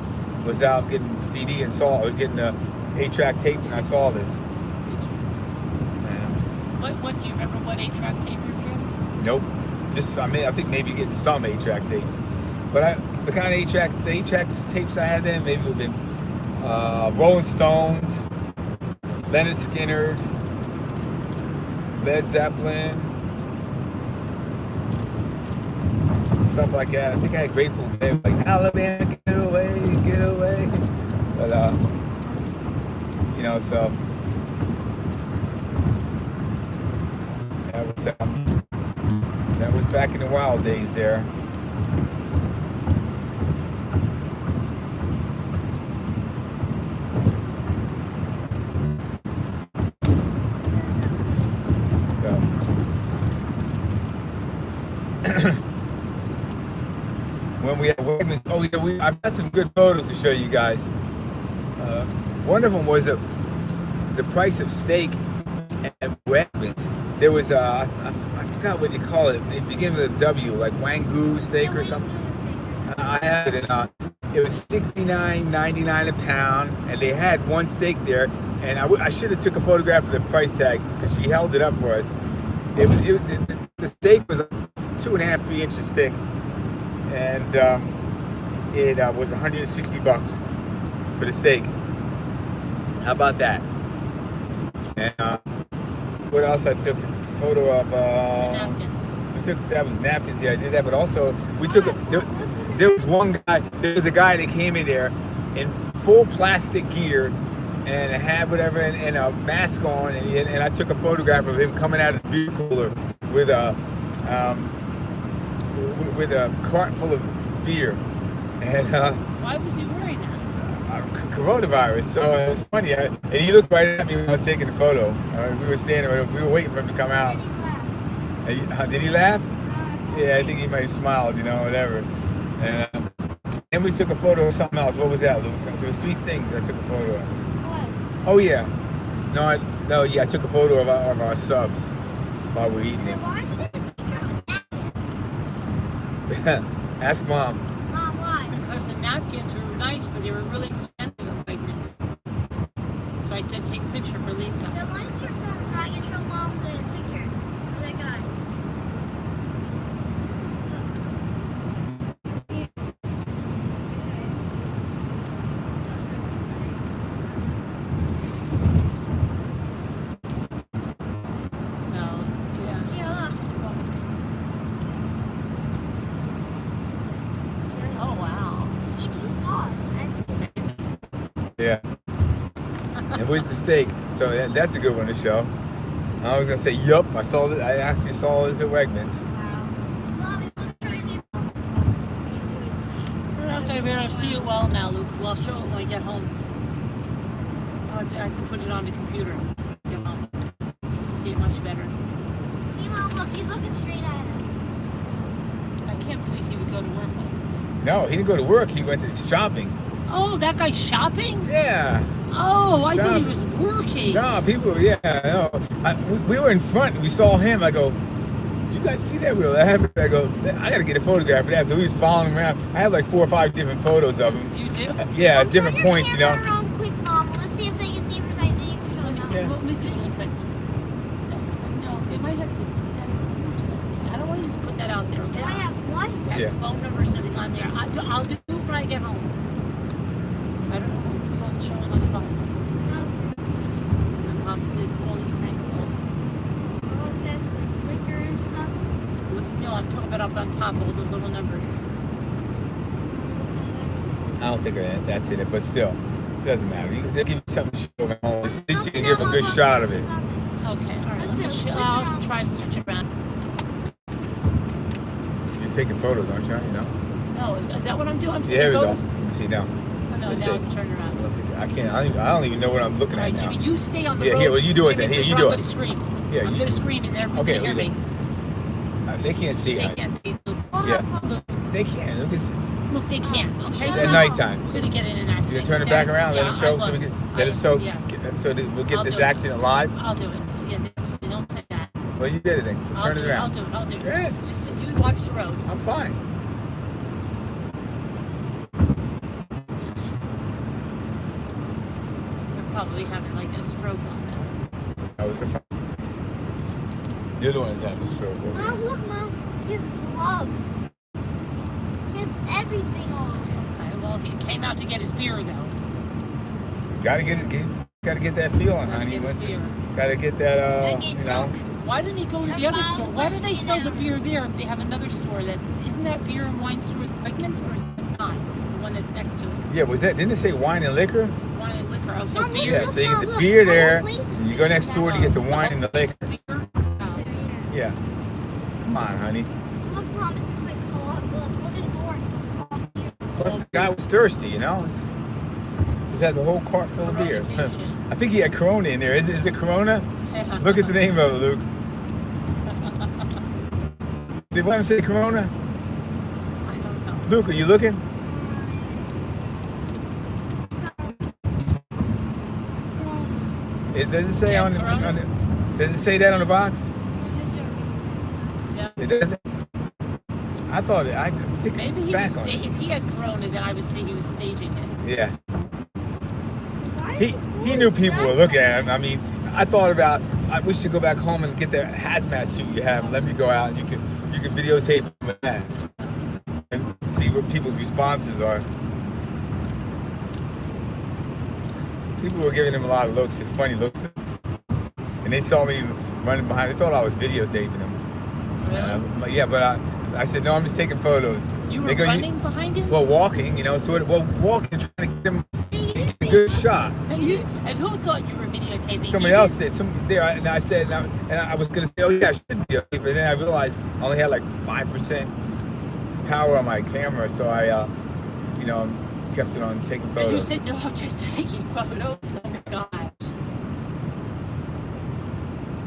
was out getting CD and getting the 8-track tape, and I saw this. What do you remember? What 8-track tape you were getting? Nope. Just I think maybe getting some 8-track tape, but the kind of 8-track tapes I had then maybe would have been Rolling Stones, Leonard Skinner, Led Zeppelin, stuff like that. I think I had Grateful Dead, like Alabama, get away, but you know, so that was back in the wild days there. When we had Wegmans, I've got some good photos to show you guys. One of them was the price of steak at Wegmans. There was I forgot what you call it. It began with a W, like Wagyu steak or something. I had it, and it was $69.99 a pound, and they had one steak there. And I should have took a photograph of the price tag because she held it up for us. The steak was 2.5, 3 inches thick, and it was $160 for the steak. How about that? And what else I took the photo of? Napkins. That was napkins. Yeah, I did that. But also we took. There was one guy. There was a guy that came in there in full plastic gear and had whatever and a mask on, and I took a photograph of him coming out of the beer cooler with a cart full of beer. And why was he wearing that? Coronavirus. So it was funny. And he looked right at me when I was taking the photo. We were standing. We were waiting for him to come out. Did he laugh? Yeah, I think he might have smiled, whatever. And we took a photo of something else. What was that, Luke? There was 3 things I took a photo of. What? Oh yeah. I took a photo of our subs while we were eating it. Why did you take a picture of napkins? Ask Mom. Mom, why? Because the napkins were nice, but they were really expensive at Wegmans. So I said, take a picture for Lisa. Then why is your phone so I can show Mom the picture of that guy? So, yeah. Here, look. Oh, wow. You saw it. Yeah. And where's the steak? So that's a good one to show. I was gonna say, yup, I saw it. I actually saw this at Wegmans. Wow. Mom, you want to try to Okay, we don't see it well now, Luke. Well, I'll show it when we get home. I can put it on the computer. Get home. See it much better. see, Mom, look, he's looking straight at us. I can't believe he would go to work. No, he didn't go to work. He went to shopping. Oh, that guy's shopping? Yeah. Oh, I thought he Shopping. was working. No, people. Yeah. No. We were in front. We saw him. I go, did you guys see that? I go, I gotta get a photograph of that. So we was following him around. I have like 4 or 5 different photos of him. You do? Yeah, Mom, different turn your points. camera around quick, Mom. Let's see if they can see precisely. You can show Let me them. see. Yeah. Let me see what it looks like. No, it might have to put that as or something. I don't want to just put that out there, okay? Do I have what? That's Yeah. phone number or something on there. I'll do it when I get home. I don't know. It's on showing on the phone. No. I'm up to all these prank calls. Oh, it says liquor and stuff. No, I'm talking about up on top, all those little numbers. I don't think that's in it, but still, it doesn't matter. They'll give you something to show at home. At least you can give a good shot of it. Okay, all right. Let's switch it I'll around. try to switch it around. You're taking photos, aren't you? No, is that what I'm doing? I'm taking Yeah, here we go. photos? Let me see now. Oh, no, Let's now see. it's turned around. I can't. I don't even know what I'm looking All at right, now. Jimmy, you stay on the Yeah, road. here, well, you do it Take a then. Here, picture, you do I'm it. gonna scream. Yeah, I'm you- gonna scream and they're Okay, gonna hear we me. They can't see. They can't see. Yeah. Look. They can't. Look, Look, they can't. Okay. it's at nighttime. We're gonna get in an accident. You gonna turn it back around, let him show, so we can let him show, Yeah. so that we'll get I'll this do it. accident live. I'll do it. Yeah, they don't say that. Well, you did it then. Turn it around. I'll do it. Yeah. Just sit you and watch the road. I'm fine. They're probably having like a stroke on them. You're the one that's having a stroke. Mom, look, Mom. His gloves. He has everything on. Okay, well, he came out to get his beer, though. Gotta get that feeling, Gotta honey. get his beer. Gotta get that, Gotta get you know. Why didn't he go to the other store? Why do they sell the beer there if they have another store that's... Isn't that beer and wine store at Wegmans, or is it's not? The one that's next to it. Yeah, was that, didn't it say wine and liquor? Wine and liquor. Oh, so Mom, beer. Yeah, so you get the Look, beer look, there, all the places and you go next door to get the wine and the liquor. Beer? Oh. Yeah. Come on, honey. Look, Mom, it's just like, look at the door. Plus, the guy was thirsty, you know. He's had the whole cart full of beer. Vacation. I think he had Corona in there. Is it Corona? Look at the name of it, Luke. Did one say Corona? I don't know. Luke, are you looking? Does it say Yes, on Corona. the? Does it say that on the box? Yeah. It doesn't. I thought it. I think Maybe he back was on it. if he had Corona, then I would say he was staging it. Yeah. He knew people were looking at him. I mean, I thought about we should go back home and get the hazmat suit you have. Let me go out and you can videotape with that and see what people's responses are. People were giving him a lot of looks, just funny looks, and they saw me running behind. They thought I was videotaping them. Really? Yeah, but I said no. I'm just taking photos. You were They go, running behind him? Well, walking, you know, sort of. Well, walking, trying to get him a good shot. And who thought you were videotaping? Somebody else did. And I said, and I was gonna say, oh yeah, I should videotape, but then I realized I only had like 5% power on my camera, so I, you know, kept it on taking And photos. you said, no, I'm just taking photos. Oh my gosh.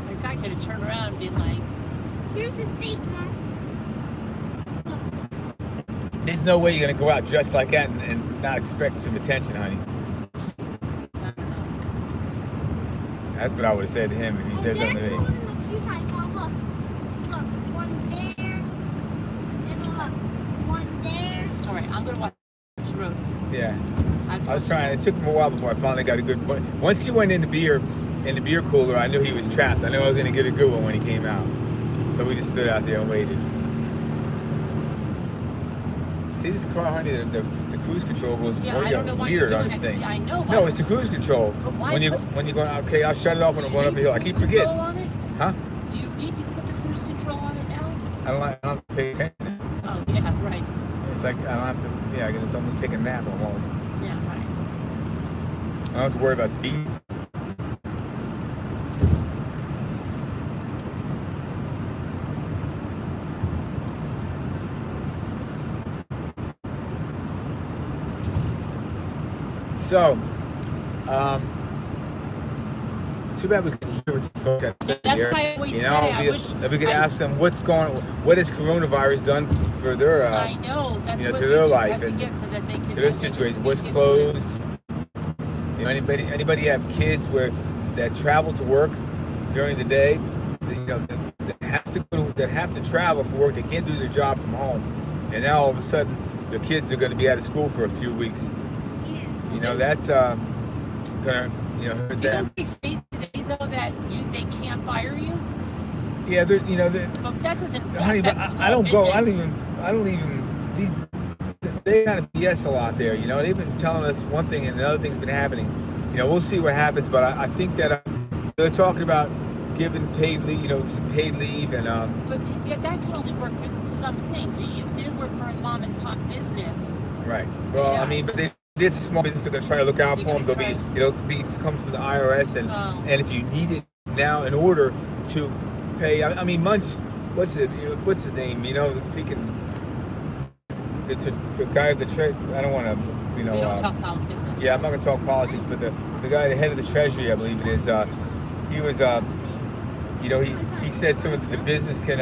The guy could have turned around and been like, Here's the steak, Mom. There's no way you're gonna go out dressed like that and not expect some attention, honey. I don't know. That's what I would have said to him if he said something to me. A few times, Mom. Look, one there, and look, one there. All right, I'm going to watch the road. Yeah. I was trying. It took him a while before I finally got a good one. Once he went in the beer cooler, I knew he was trapped. I knew I was gonna get a good one when he came out. So we just stood out there and waited. See this car, honey? The cruise control goes Yeah, I don't know why you're weird on doing this that. thing. I know. No, it's the cruise control. But why When you go, okay, I'll shut it off when I'm going up the hill. I keep forgetting. On it? Huh? Do you need to put the cruise control on it now? I don't have to pay attention. Oh, yeah, right. It's like I don't have to. Yeah, I guess it's almost taking a nap almost. Yeah, right. I don't have to worry about speed. So, too bad we couldn't hear what these folks had to say That's here. why I always You say, know, I wish if we could ask them what has coronavirus done for their, I know. That's you know, what to their we life have to and get so that they can. to their situation. What's closed? You know, anybody have kids that travel to work during the day? You know, that have to travel for work. They can't do their job from home, and now all of a sudden, the kids are going to be out of school for a few weeks. You know, that's gonna, you know, hurt them. Didn't they say today though that they can't fire you? Yeah, you know, But that doesn't. honey, but I don't go. I don't even. They kind of BS a lot there. You know, they've been telling us one thing and another thing's been happening. You know, we'll see what happens. But I think that they're talking about giving paid leave. You know, some paid leave and. But yeah, that can only work for some things. If they work for a mom and pop business. Right. Well, Yeah, I mean, but this is a small business. They're gonna try to look out for them. It'll come from the IRS, and if you need it now in order to pay, I mean, Munch, what's his name? You know, the freaking the guy at the I don't want to, you know. We don't talk politics. Yeah, I'm not gonna talk politics, but the guy, the head of the Treasury, I believe it is. He was, you know, he said some of the business can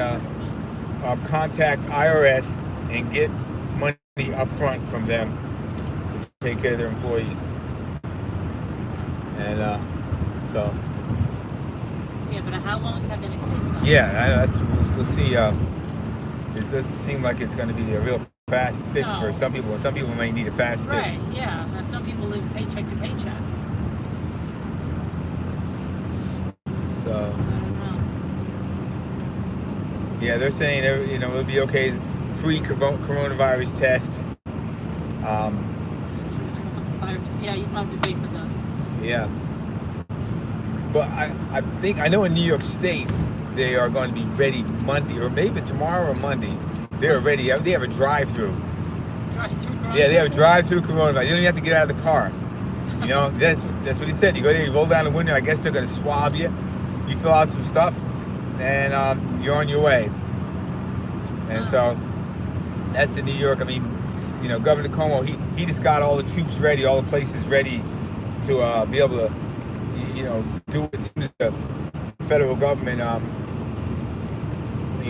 contact IRS and get money up front from them to take care of their employees. And so. Yeah, but how long is that going to take? Yeah, we'll see. It does seem like it's going to be a real fast fix for some people, and some people may need a fast fix. Right, yeah. Some people live paycheck to paycheck. So, I don't know. yeah, they're saying, it'll be okay. Free coronavirus test. Virus, yeah, you don't have to pay for those. Yeah. But I know in New York State, they are going to be ready Monday, or maybe tomorrow or Monday. They're ready. They have a drive-through. Drive-through coronavirus? Yeah, they have a drive-through coronavirus. You don't even have to get out of the car. You know, that's what he said. You go there, you roll down the window. I guess they're going to swab you. You fill out some stuff, and you're on your way. And so that's in New York. I mean, Governor Cuomo, he just got all the troops ready, all the places ready to be able to, do it as soon as the federal government,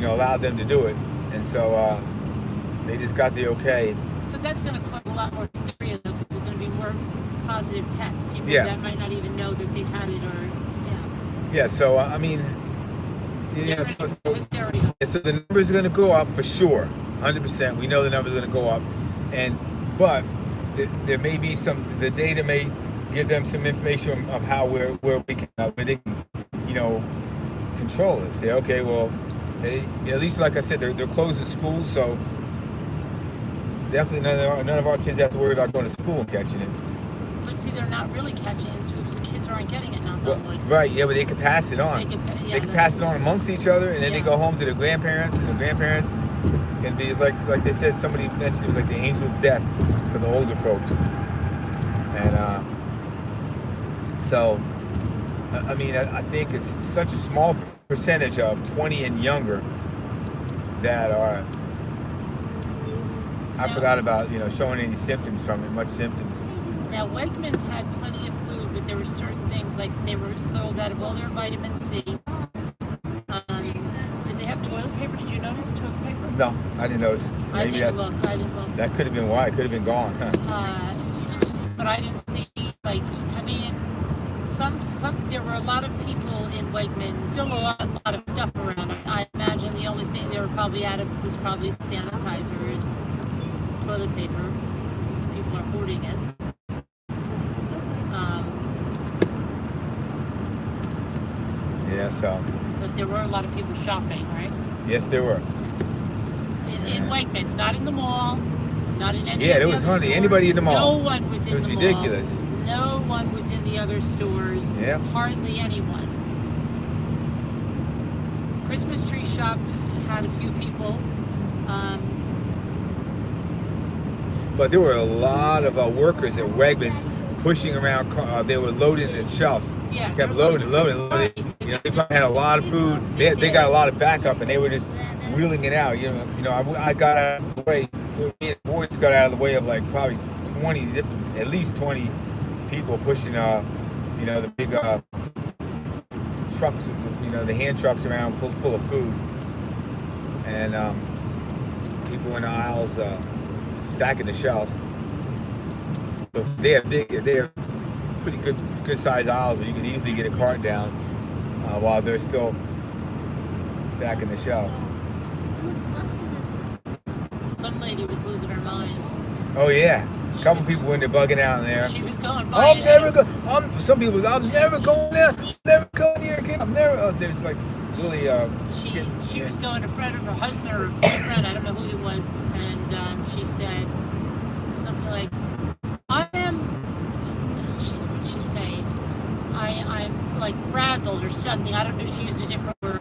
allowed them to do it. And so they just got the okay. So that's going to cause a lot more hysteria, though, because there's going to be more positive tests. People that might not even know that they had it, or yeah. So I mean, so the numbers are going to go up for sure, 100%. We know the numbers are going to go up, but there may be the data may give them some information of how where they can control it. Say, okay, well, at least like I said, they're closing schools, so definitely none of our kids have to worry about going to school and catching it. But see, they're not really catching it in schools. The kids aren't getting it now. Right, yeah, but they can pass it on. They can pass it on amongst each other, and then they go home to their grandparents, and the grandparents can be, it's like they said, somebody mentioned it was like the angel of death for the older folks. And so, I mean, I think it's such a small percentage of 20 and younger that are, I forgot about, showing any symptoms from it, much symptoms. Now, Wegmans had plenty of food, but there were certain things, like they were sold out of all their vitamin C. Did they have toilet paper? Did you notice toilet paper? No, I didn't notice. I didn't look. That could have been why. It could have been gone. But I didn't see, there were a lot of people in Wegmans, still a lot of stuff around. I imagine the only thing they were probably out of was probably sanitizer and toilet paper. People are hoarding it. Yeah, so. But there were a lot of people shopping, right? Yes, there were. In Wegmans, not in the mall, not in any. Yeah, there was hardly anybody in the mall. No one was in the mall. It was ridiculous. No one was in the other stores. Yeah. Hardly anyone. Christmas tree shop had a few people. But there were a lot of workers at Wegmans pushing around. They were loading the shelves. Yeah. Kept loading. They probably had a lot of food. They got a lot of backup, and they were just wheeling it out. I got out of the way. Me and the boys got out of the way of like probably at least 20 people pushing, the big trucks, the hand trucks around full of food, and people in the aisles stacking the shelves. So they have pretty good sized aisles where you can easily get a cart down while they're still stacking the shelves. Some lady was losing her mind. Oh yeah. A couple people in there bugging out in there. She was going by. Some people was, I'm never going there. Never going here again. I'm never. There's like really. She was going to friend of her husband or boyfriend. I don't know who it was, and she said something like, "I am." What did she say? I'm like frazzled or something. I don't know if she used a different word.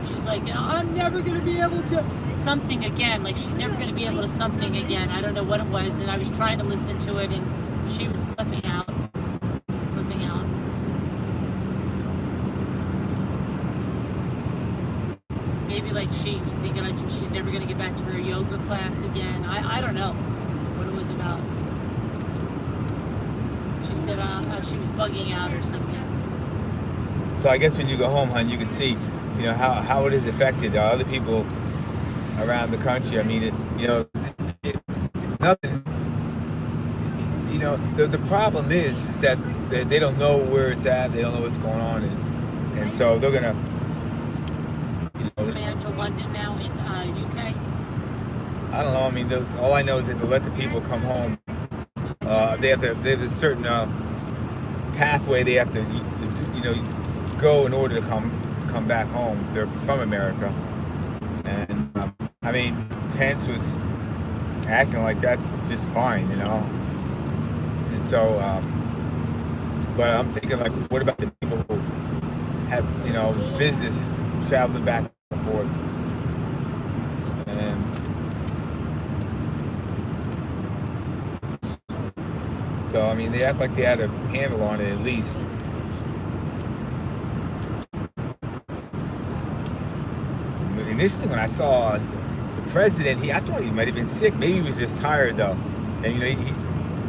She's like, I'm never going to be able to something again. Like she's never going to be able to something again. I don't know what it was. And I was trying to listen to it, and she was flipping out. Maybe like she was thinking like she's never going to get back to her yoga class again. I don't know what it was about. She said she was bugging out or something. So I guess when you go home, hon, you can see, how it has affected other people around the country. I mean, it's nothing. The problem is that they don't know where it's at. They don't know what's going on, and so they're gonna. Man to London now in UK. I don't know. I mean, all I know is that to let the people come home, they have a certain pathway they have to go in order to come back home if they're from America. And I mean, Pence was acting like that's just fine, And so, but I'm thinking, like, what about the people who have business traveling back and forth? And so, I mean, they act like they had a handle on it at least. Initially, when I saw the president, I thought he might have been sick. Maybe he was just tired, though. And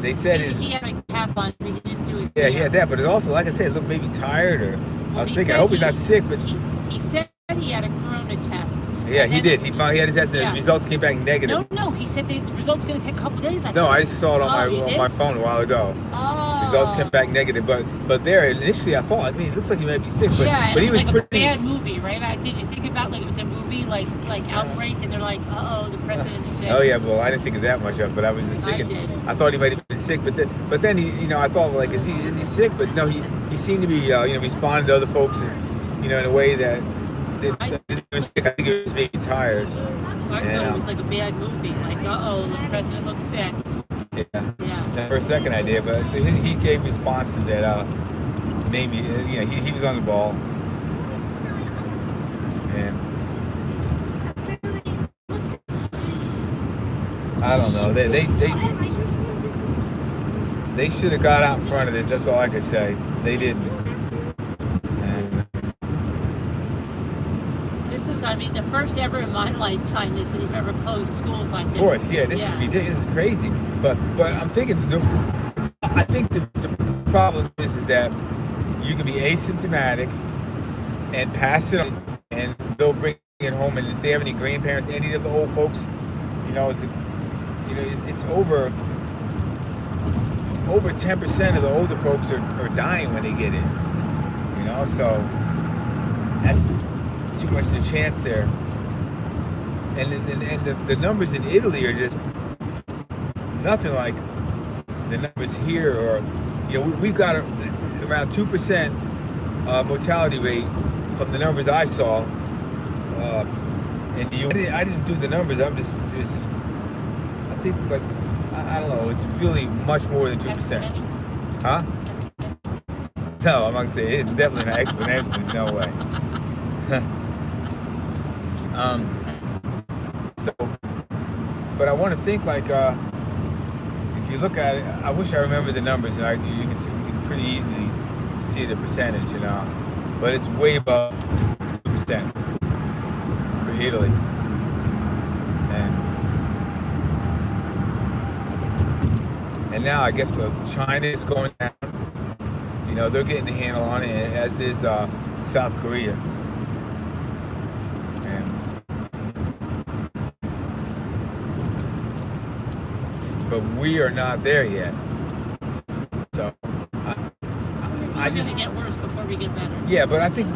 they said he had a cap on, so he didn't do his he had that. But it also, like I said, it looked maybe tired. Or I was thinking, I hope he's not sick. But he said he had a corona test. Yeah, he did. He had a test, and the results came back negative. No. He said the results going to take a couple days. No, I just saw it on my phone a while ago. Oh. Results came back negative, but there initially I thought, it looks like he might be sick, but he was like pretty. A bad movie, right? Did you think about it was a movie like Outbreak, and they're like, the president is sick. Oh yeah, well I didn't think of that much of it, but I was just thinking. I thought he might have been sick, but then he, I thought, like, is he sick? But no, he seemed to be responding to other folks, in a way that. I think he was maybe tired. I thought it was like a bad movie. Like, the president looks sick. Yeah. For a second I did, but he gave responses that made me. He was on the ball. And I don't know. They should have got out in front of this. That's all I could say. They didn't. The first ever in my lifetime that they've ever closed schools like this. Of course, yeah, this is ridiculous. This is crazy. But I'm thinking, I think the problem is that you can be asymptomatic and pass it on, and they'll bring it home. And if they have any grandparents, any of the old folks, it's over 10% of the older folks are dying when they get it. So that's too much the chance there, and the numbers in Italy are just nothing like the numbers here. Or we've got around 2% mortality rate from the numbers I saw. And I didn't do the numbers. I think, like, I don't know. It's really much more than 2%. Huh? No, I'm not gonna say it's definitely not exponentially. No way. But I want to think, like, if you look at it, I wish I remember the numbers, and you can pretty easily see the percentage, but it's way above 2% for Italy, and now I guess China is going down. They're getting a handle on it, as is South Korea. But we are not there yet. So I just going to get worse before we get better. Yeah, but I think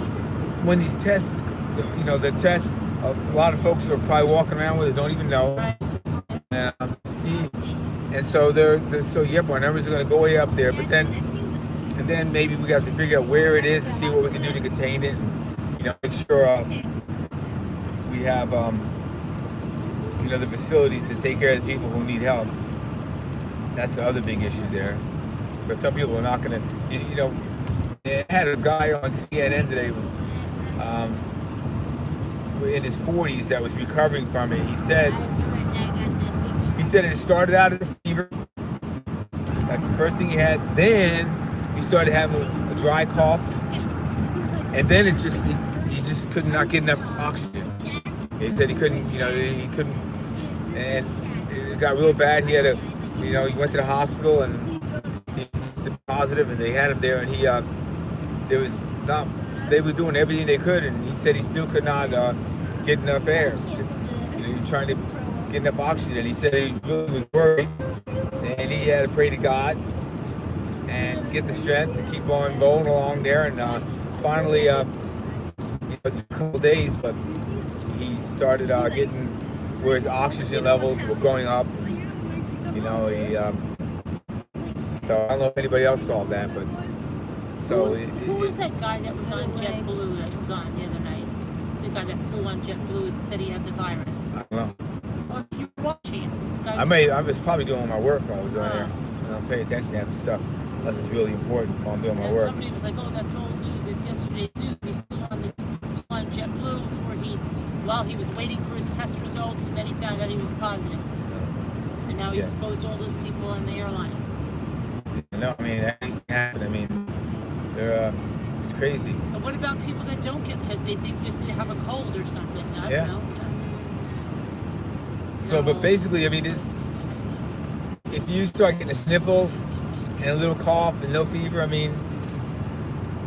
when these tests, the test, a lot of folks are probably walking around with it, don't even know. Right. And so our numbers are going to go way up there. But then maybe we have to figure out where it is and see what we can do to contain it. And, make sure we have the facilities to take care of the people who need help. That's the other big issue there. But some people are not going to, they had a guy on CNN today in his 40s that was recovering from it. He said it started out as a fever. That's the first thing he had. Then he started having a dry cough. And then he just could not get enough oxygen. He said he couldn't, and it got real bad. He had he went to the hospital and he tested positive, and they had him there, and they were doing everything they could, and he said he still could not get enough air. know, trying to get enough oxygen. He said he really was worried, and he had to pray to God and get the strength to keep on rolling along there. And finally, it took a couple days, but he started getting where his oxygen levels were going up. You know, so I don't know if anybody else saw that, but so who was that guy that was on JetBlue that was on the other night? The guy that flew on JetBlue and said he had the virus. I don't know. Oh, you were watching him. I was probably doing my work while I was doing there. I don't pay attention to that stuff unless it's really important while I'm doing my work. Somebody was like, "Oh, that's old news. It's yesterday's news. He flew on JetBlue while he was waiting for his test results, and then he found out he was positive, and now he exposed all those people on the airline." No, I mean that happened. I mean, they're it's crazy. But what about people that don't get? They think just they have a cold or something. I don't know. So, but basically, I mean, if you start getting the sniffles and a little cough and no fever, I mean,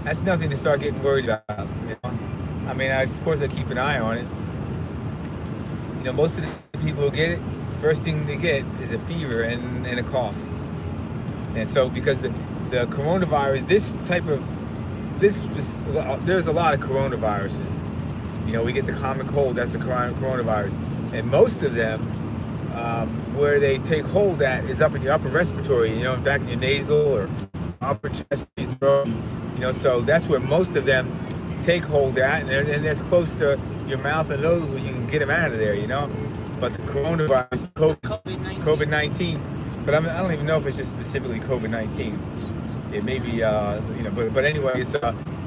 that's nothing to start getting worried about. You know? I mean, of course, I keep an eye on it. You know, most of the people who get it, first thing they get is a fever and a cough. And so, because the coronavirus, there's a lot of coronaviruses. You know, we get the common cold, that's the coronavirus. And most of them, where they take hold at is up in your upper respiratory, you know, back in your nasal or upper chest, your throat. You know, so that's where most of them take hold at, and that's close to your mouth and nose where you can get them out of there, you know. But the coronavirus, COVID-19, but I don't even know if it's just specifically COVID-19. It may be, you know, but anyway, it's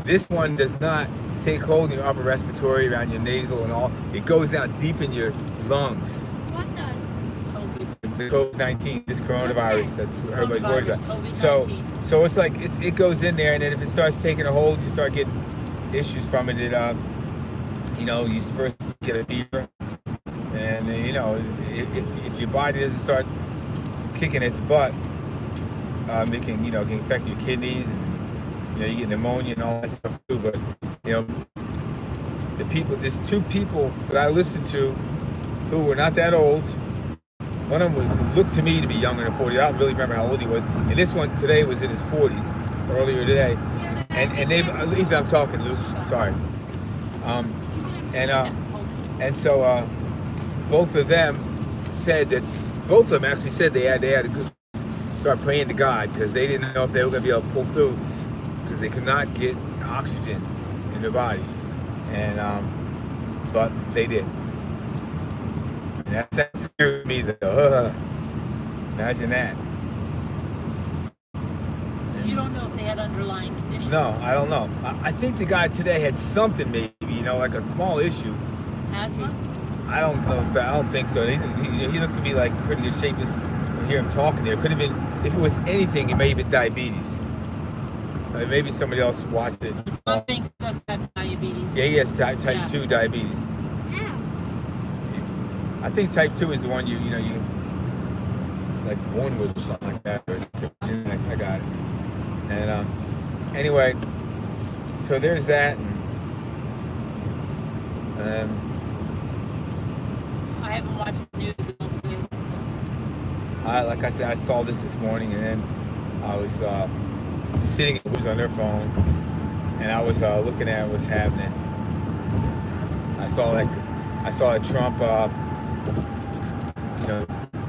this one does not take hold in your upper respiratory, around your nasal and all. It goes down deep in your lungs. What does? The COVID-19, this coronavirus that everybody's worried about. So it's like it goes in there, and then if it starts taking a hold, you start getting issues from it. You know, you first get a fever, and you know, if your body doesn't start kicking its butt, it can, you know, can affect your kidneys, and you know, you get pneumonia and all that stuff too. But you know, there's two people that I listened to who were not that old. One of them looked to me to be younger than 40. I don't really remember how old he was. And this one today was in his 40s, earlier today. And they, Ethan, I'm talking, Luke. Sorry. And so both of them said that, both of them actually said they had to start praying to God, because they didn't know if they were going to be able to pull through, because they could not get oxygen in their body. And but they did. And that scared me. Imagine that. You don't know if they had underlying conditions. No, I don't know. I think the guy today had something, maybe, you know, like a small issue. Asthma? I don't know. I don't think so. He looked to be like in pretty good shape. Just to hear him talking there. Could have been, if it was anything, it may have been diabetes. Maybe somebody else watched it. I think he does have diabetes. Yeah, he has type 2 diabetes. I think type 2 is the one you like born with or something like that. Or I got it. And anyway, so there's that. And, I haven't watched the news until today. So. Like I said, I saw this morning, and then I was sitting at who's on their phone, and I was looking at what's happening. I saw that Trump. You know,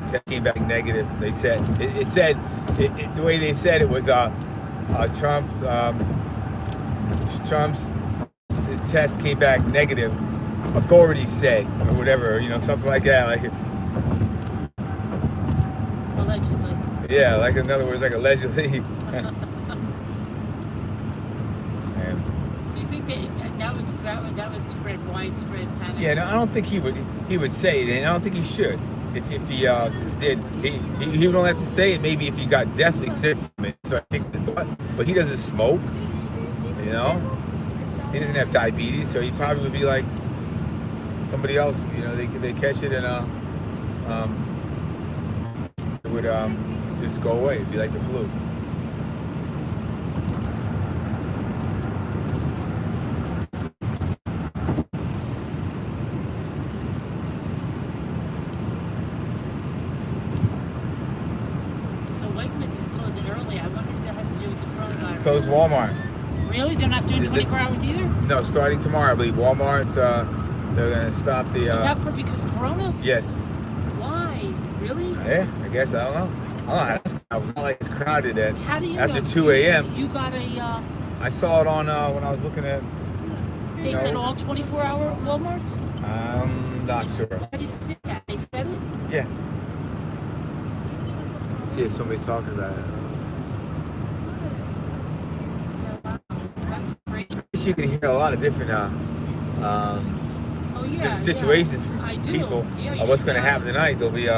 test came back negative. They said it said the way they said it was Trump's test came back negative. Authorities said, or whatever, you know, something like that. Like allegedly. Yeah, like in other words, like allegedly. Do you think that would spread widespread panic? Yeah, no, I don't think he would say it, and I don't think he should. If he did, he would only have to say it maybe if he got deathly sick from it. So I think, but he doesn't smoke, you know. He doesn't have diabetes, so he probably would be like somebody else. You know, they catch it and it would just go away. It'd be like the flu. Wegmans is closing early. I wonder if that has to do with the coronavirus. So is Walmart. Really? They're not doing 24 hours either? No, starting tomorrow, I believe. Walmart's, they're going to stop the... Is that because of Corona? Yes. Why? Really? Yeah, I guess. I don't know. I was not like it's crowded How do you after know? 2 a.m. You got a... I saw it on when I was looking at... They said all 24-hour Walmarts? I'm not sure. How did you think that? They said it? Yeah. See if somebody's talking about it. Yeah, wow. That's great. You can hear a lot of different different situations from people of what's going to happen tonight. They'll be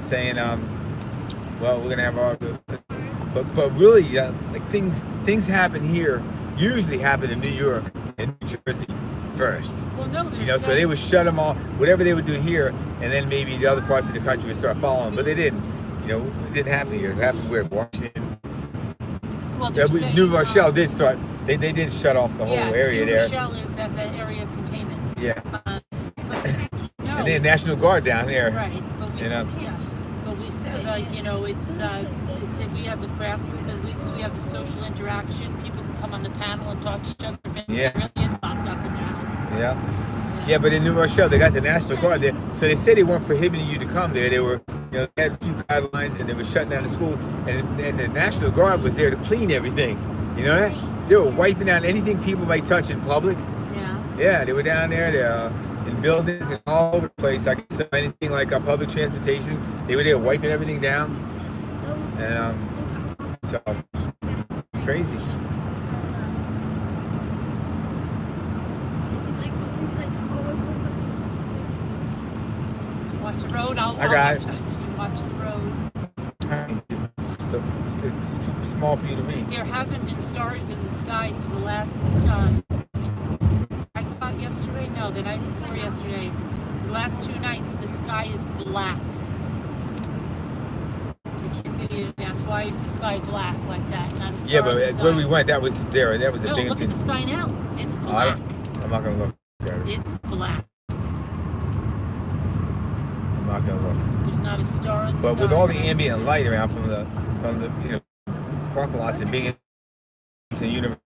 saying, well, we're going to have our... But really, like things happen here, usually happen in New York and New Jersey first. Well, no, So they would shut them all, whatever they would do here, and then maybe the other parts of the country would start following. But they didn't. It didn't happen here. It happened where? Washington. Well, New Rochelle did start. They did shut off the whole area there. New Rochelle has an area of containment. Yeah. No. And then National Guard down here. Right, but we said, but we said it's we have the craft room, at least we have the social interaction. People can come on the panel and talk to each other. Yeah. It really is locked up in their house. Yeah. Yeah, but in New Rochelle, they got the National Guard there. So they said they weren't prohibiting you to come there. They were, they had a few guidelines and they were shutting down the school. And the National Guard was there to clean everything. You know that? They were wiping out anything people might touch in public. Yeah. Yeah, they were down there. They're in buildings and all over the place. I guess anything like public transportation, they were there wiping everything down. And so it's crazy. Watch the road. I'll got watch it. You watch the road. It's too small for you to read. There haven't been stars in the sky for the last, about yesterday? No, the night before yesterday. The last 2 nights, the sky is black. The kids didn't ask, why is the sky black like that? Not a star. Yeah, but when we went, that was there. That was a big... Look at the sky now. It's black. I'm not going to look at it. It's black. I'm not going to look. There's not a star in the sky. But with all the ambient light around from the parking lots and Binghamton University,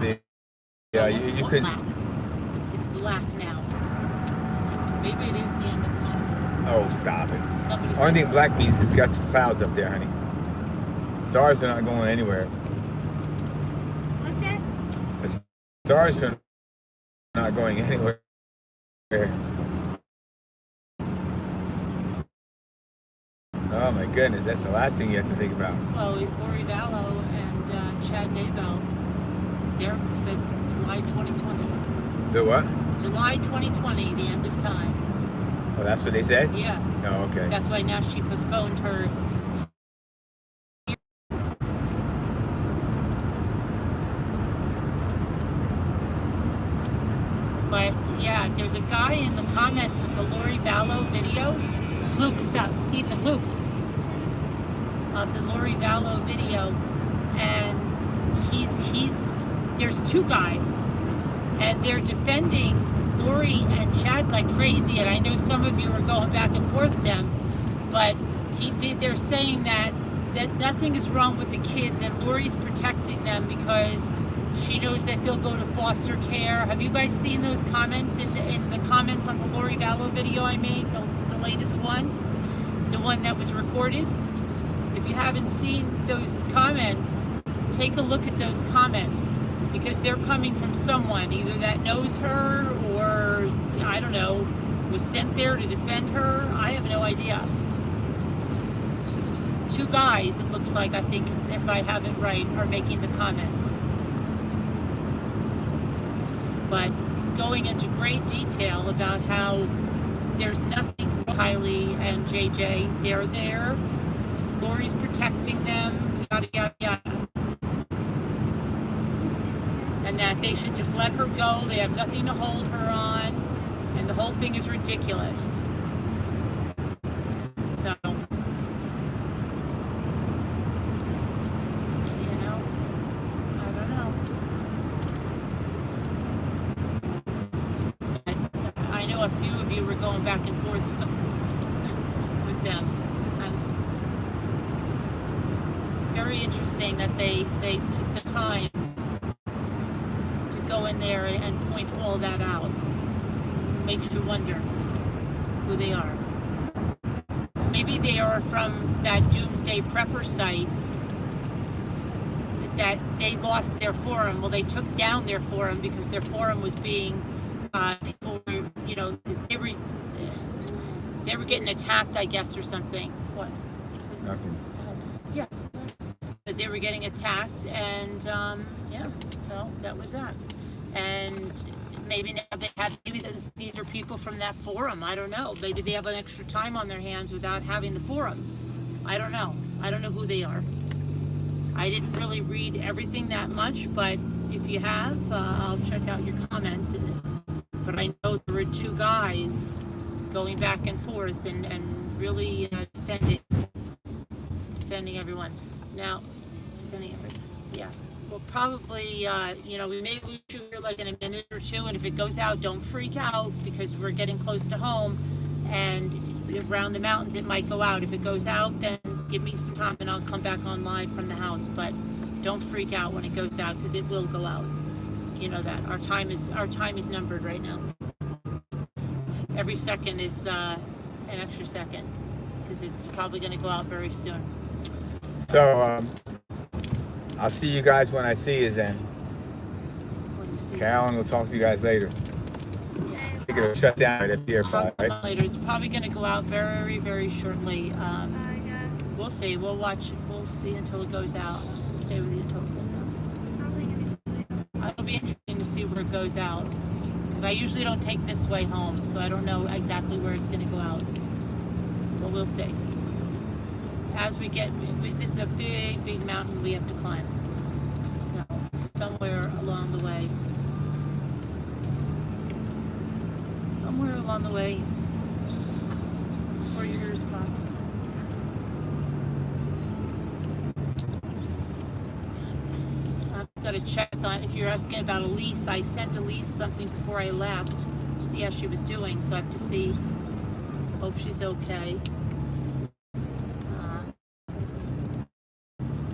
you couldn't. Black. It's black now. Maybe it is the end of times. Oh, stop it. Somebody Only thing said black means it's got some clouds up there, honey. Stars are not going anywhere. What's that? The stars are not going anywhere. Oh my goodness, that's the last thing you have to think about. well, Lori Vallow and Chad Daybell, they said July 2020. The what? July 2020, the end of times. Oh, that's what they said? Yeah. Oh, okay. That's why now she postponed her. But yeah, there's a guy in the comments of the Lori Vallow video. Luke, stop. Ethan, Luke. Of the Lori Vallow video. And there's 2 guys. And they're defending Lori and Chad like crazy. And I know some of you are going back and forth with them. But they're saying that nothing is wrong with the kids. And Lori's protecting them because she knows that they'll go to foster care. Have you guys seen those comments in the comments on the Lori Vallow video I made, the latest one? The one that was recorded? If you haven't seen those comments, take a look at those comments because they're coming from someone either that knows her or, I don't know, was sent there to defend her. I have no idea. 2 guys, it looks like, I think, if I have it right, are making the comments. But going into great detail about how there's nothing. Kylie and JJ, they're there. Lori's protecting them, yada, yada, yada. And that they should just let her go. They have nothing to hold her on. And the whole thing is ridiculous. So, I don't know. I know a few of you were going back and forth with them. very interesting that they took the time to go in there and point all that out. Makes you wonder who they are. Maybe they are from that Doomsday Prepper site that they lost their forum. Well, they took down their forum because their forum was being, people were, you know, they were getting attacked, I guess, or something. What? Nothing. Yeah. But they were getting attacked, and yeah, so that was that. And maybe now they have, maybe these are people from that forum. I don't know. Maybe they have an extra time on their hands without having the forum. I don't know. I don't know who they are. I didn't really read everything that much, but if you have, I'll check out your comments. But I know there were two guys going back and forth and really defending everyone. Now, defending everyone. Yeah. Well, probably, you know, we may lose you here like in a minute or two, and if it goes out, don't freak out because we're getting close to home, and around the mountains it might go out. If it goes out, then give me some time and I'll come back on live from the house, but don't freak out when it goes out because it will go out. You know that. Our time is numbered right now. Every second is an extra second because it's probably going to go out very soon. So, I'll see you guys when I see you then. Carolyn will talk to you guys later. Yeah. I think it'll shut down right at the airport, right? Later. It's probably going to go out very, very shortly. We'll see. We'll watch. We'll see until it goes out. We'll stay with you until it goes out. It'll be interesting to see where it goes out because I usually don't take this way home, so I don't know exactly where it's going to go out. But we'll see. As we get, this is a big, big mountain we have to climb. So somewhere along the way, before your ears pop. I've got to check on, if you're asking about Elise, I sent Elise something before I left to see how she was doing, so I have to see. Hope she's okay.